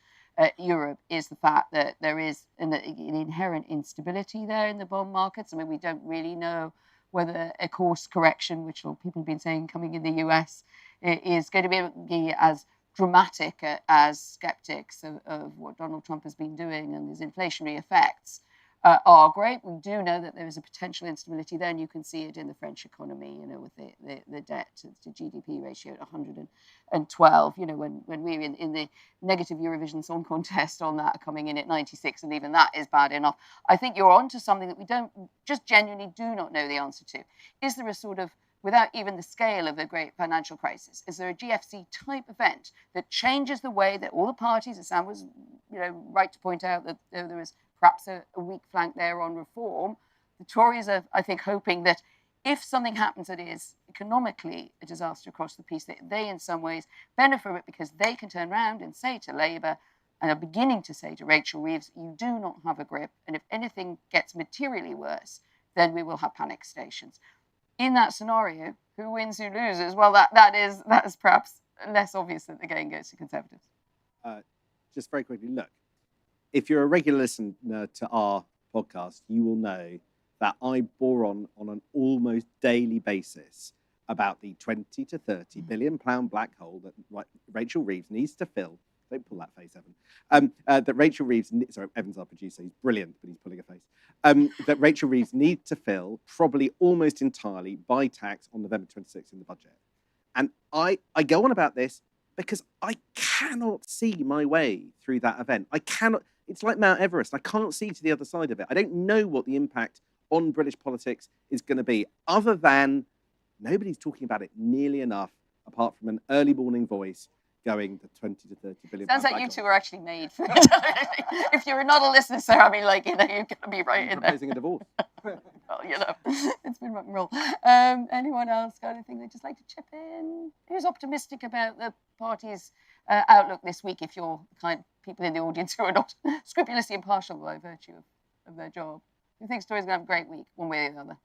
Europe, is the fact that there is an inherent instability there in the bond markets. We don't really know whether a course correction, which people have been saying coming in the US, is going to be as dramatic as skeptics of what Donald Trump has been doing and his inflationary effects are great. We do know that there is a potential instability there, and you can see it in the French economy, with the debt to GDP ratio at 112. When we're in the negative Eurovision Song Contest on that, coming in at 96, and even that is bad enough. I think you're onto something that we don't just genuinely do not know the answer to. Is there a sort of, without even the scale of a great financial crisis, is there a GFC type event that changes the way that all the parties, as Sam was right to point out that there was perhaps a weak flank there on reform? The Tories are, I think, hoping that if something happens that is economically a disaster across the piece, that they in some ways benefit from it because they can turn around and say to Labour, and are beginning to say to Rachel Reeves, you do not have a grip, and if anything gets materially worse, then we will have panic stations. In that scenario, who wins, who loses? Well, that is perhaps less obvious that the game goes to Conservatives. Just very quickly, look, if you're a regular listener to our podcast, you will know that I bore on an almost daily basis about the 20 to 30 billion pound black hole that Rachel Reeves needs to fill. Don't pull that face, Evan. That Rachel Reeves, sorry, Evan's our producer, he's brilliant, but he's pulling a face. That Rachel Reeves needs to fill probably almost entirely by tax on November 26th in the budget. And I go on about this because I cannot see my way through that event. I cannot. It's like Mount Everest. I can't see to the other side of it. I don't know what the impact on British politics is going to be, other than nobody's talking about it nearly enough, apart from an early morning voice going to 20 to 30 billion. Sounds like you two were actually made for it. If you're not a listener, Sarah, I mean, you're going to be right in there. Proposing a divorce. Well, it's been rock and roll. Anyone else got anything they'd just like to chip in? Who's optimistic about the party's outlook this week, if you're the kind of people in the audience who are not scrupulously impartial by virtue of their job? Who thinks Tories are going to have a great week, one way or the other?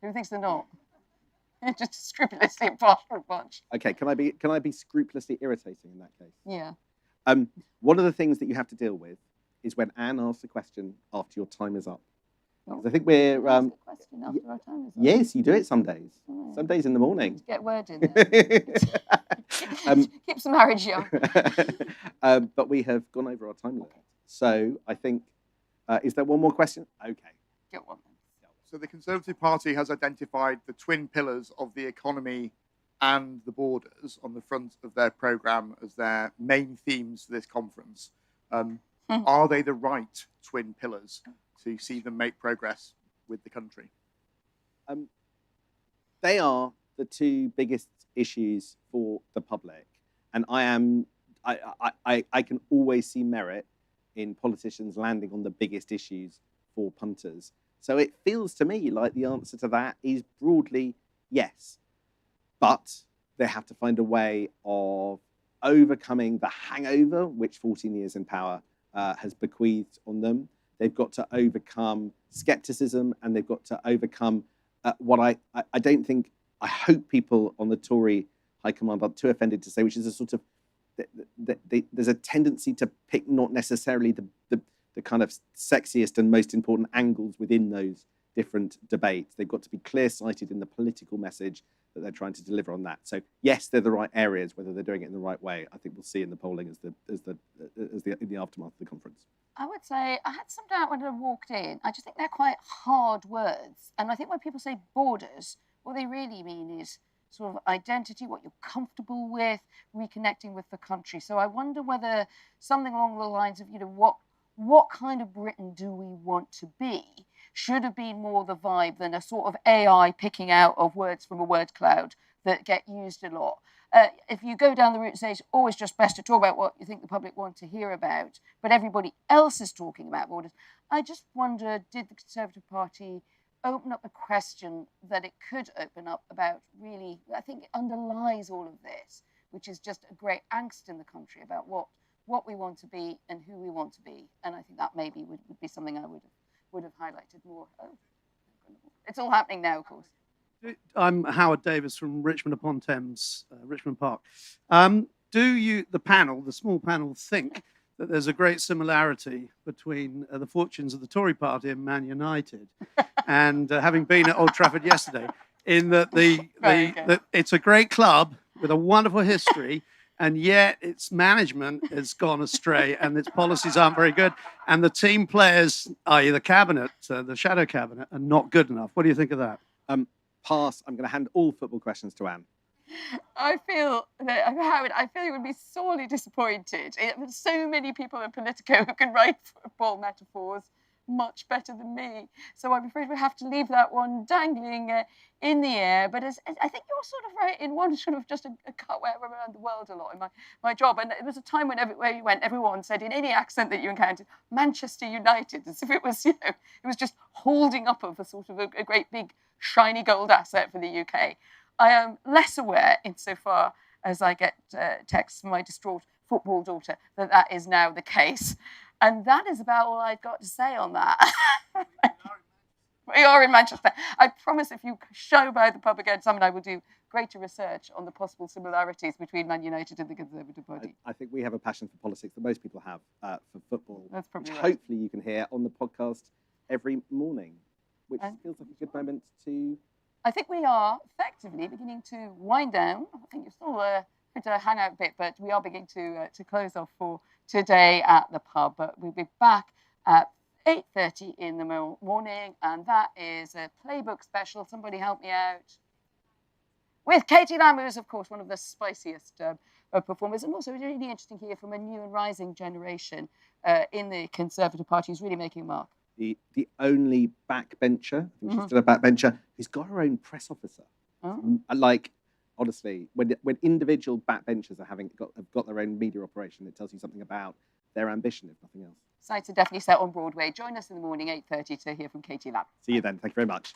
Who thinks they're not? Just a scrupulously impartial bunch. Okay, can I be scrupulously irritating in that case? Yeah. One of the things that you have to deal with is when Anne asks a question after your time is up. Because I think we're question after our time is up. Yes, you do it some days. Oh. Some days in the morning. Just get word in there. Keeps the marriage young. But we have gone over our time limit. So I think, is there one more question? Okay. Get one. So the Conservative Party has identified the twin pillars of the economy and the borders on the front of their programme as their main themes for this conference. Are they the right twin pillars to see them make progress with the country? They are the two biggest issues for the public. And I can always see merit in politicians landing on the biggest issues for punters. So it feels to me like the answer to that is broadly yes. But they have to find a way of overcoming the hangover which 14 years in power has bequeathed on them. They've got to overcome scepticism, and they've got to overcome what I don't think, I hope people on the Tory high command are too offended to say, which is a sort of, there's a tendency to pick not necessarily the kind of sexiest and most important angles within those different debates. They've got to be clear-sighted in the political message that they're trying to deliver on that. So yes, they're the right areas. Whether they're doing it in the right way, I think we'll see in the polling in the aftermath of the conference. I would say I had some doubt when I walked in. I just think they're quite hard words, and I think when people say borders, what they really mean is sort of identity, what you're comfortable with, reconnecting with the country. So I wonder whether something along the lines of, what kind of Britain do we want to be should have been more the vibe than a sort of AI picking out of words from a word cloud that get used a lot. If you go down the route and say it's always just best to talk about what you think the public want to hear about, but everybody else is talking about borders, I just wonder, did the Conservative Party open up a question that it could open up about really, I think it underlies all of this, which is just a great angst in the country about what we want to be and who we want to be. And I think that maybe would be something I would have highlighted more. Oh, it's all happening now, of course. I'm Howard Davis from Richmond upon Thames, Richmond Park. Do you, the small panel, think that there's a great similarity between the fortunes of the Tory party and Man United, and having been at Old Trafford yesterday, in that that it's a great club with a wonderful history, and yet its management has gone astray and its policies aren't very good. And the team players, i.e. the cabinet, the shadow cabinet, are not good enough. What do you think of that? Pass. I'm going to hand all football questions to Anne. I feel that Howard, I feel you would be sorely disappointed. There's so many people in Politico who can write football metaphors much better than me. So I'm afraid we have to leave that one dangling in the air. But I think you're sort of right in one sort of just a cut where I'm around the world a lot in my job. And there was a time when everywhere you went, everyone said in any accent that you encountered, Manchester United, as if it was, it was just holding up of a sort of a great big shiny gold asset for the UK. I am less aware, insofar as I get texts from my distraught football daughter, that is now the case. And that is about all I've got to say on that. We are in Manchester. I promise if you show by the pub again, Sam and I will do greater research on the possible similarities between Man United and the Conservative Party. I think we have a passion for politics that most people have for football. That's probably which right. Hopefully you can hear on the podcast every morning, which feels like a good moment to... I think we are effectively beginning to wind down. I think you're still going to hang out a bit, but we are beginning to close off for today at the pub. But we'll be back at 8:30 in the morning, and that is a playbook special. Somebody help me out. With Katie Lamb, who's, of course, one of the spiciest performers, and also really interesting to hear from a new and rising generation in the Conservative Party who's really making a mark. The only backbencher, I think she's still a backbencher, who's got her own press officer. Oh. Like, honestly, when individual backbenchers have got their own media operation, it tells you something about their ambition, if nothing else. Sights are definitely set on Broadway. Join us in the morning, 8:30, to hear from Katie Lamb. See you then. Thank you very much.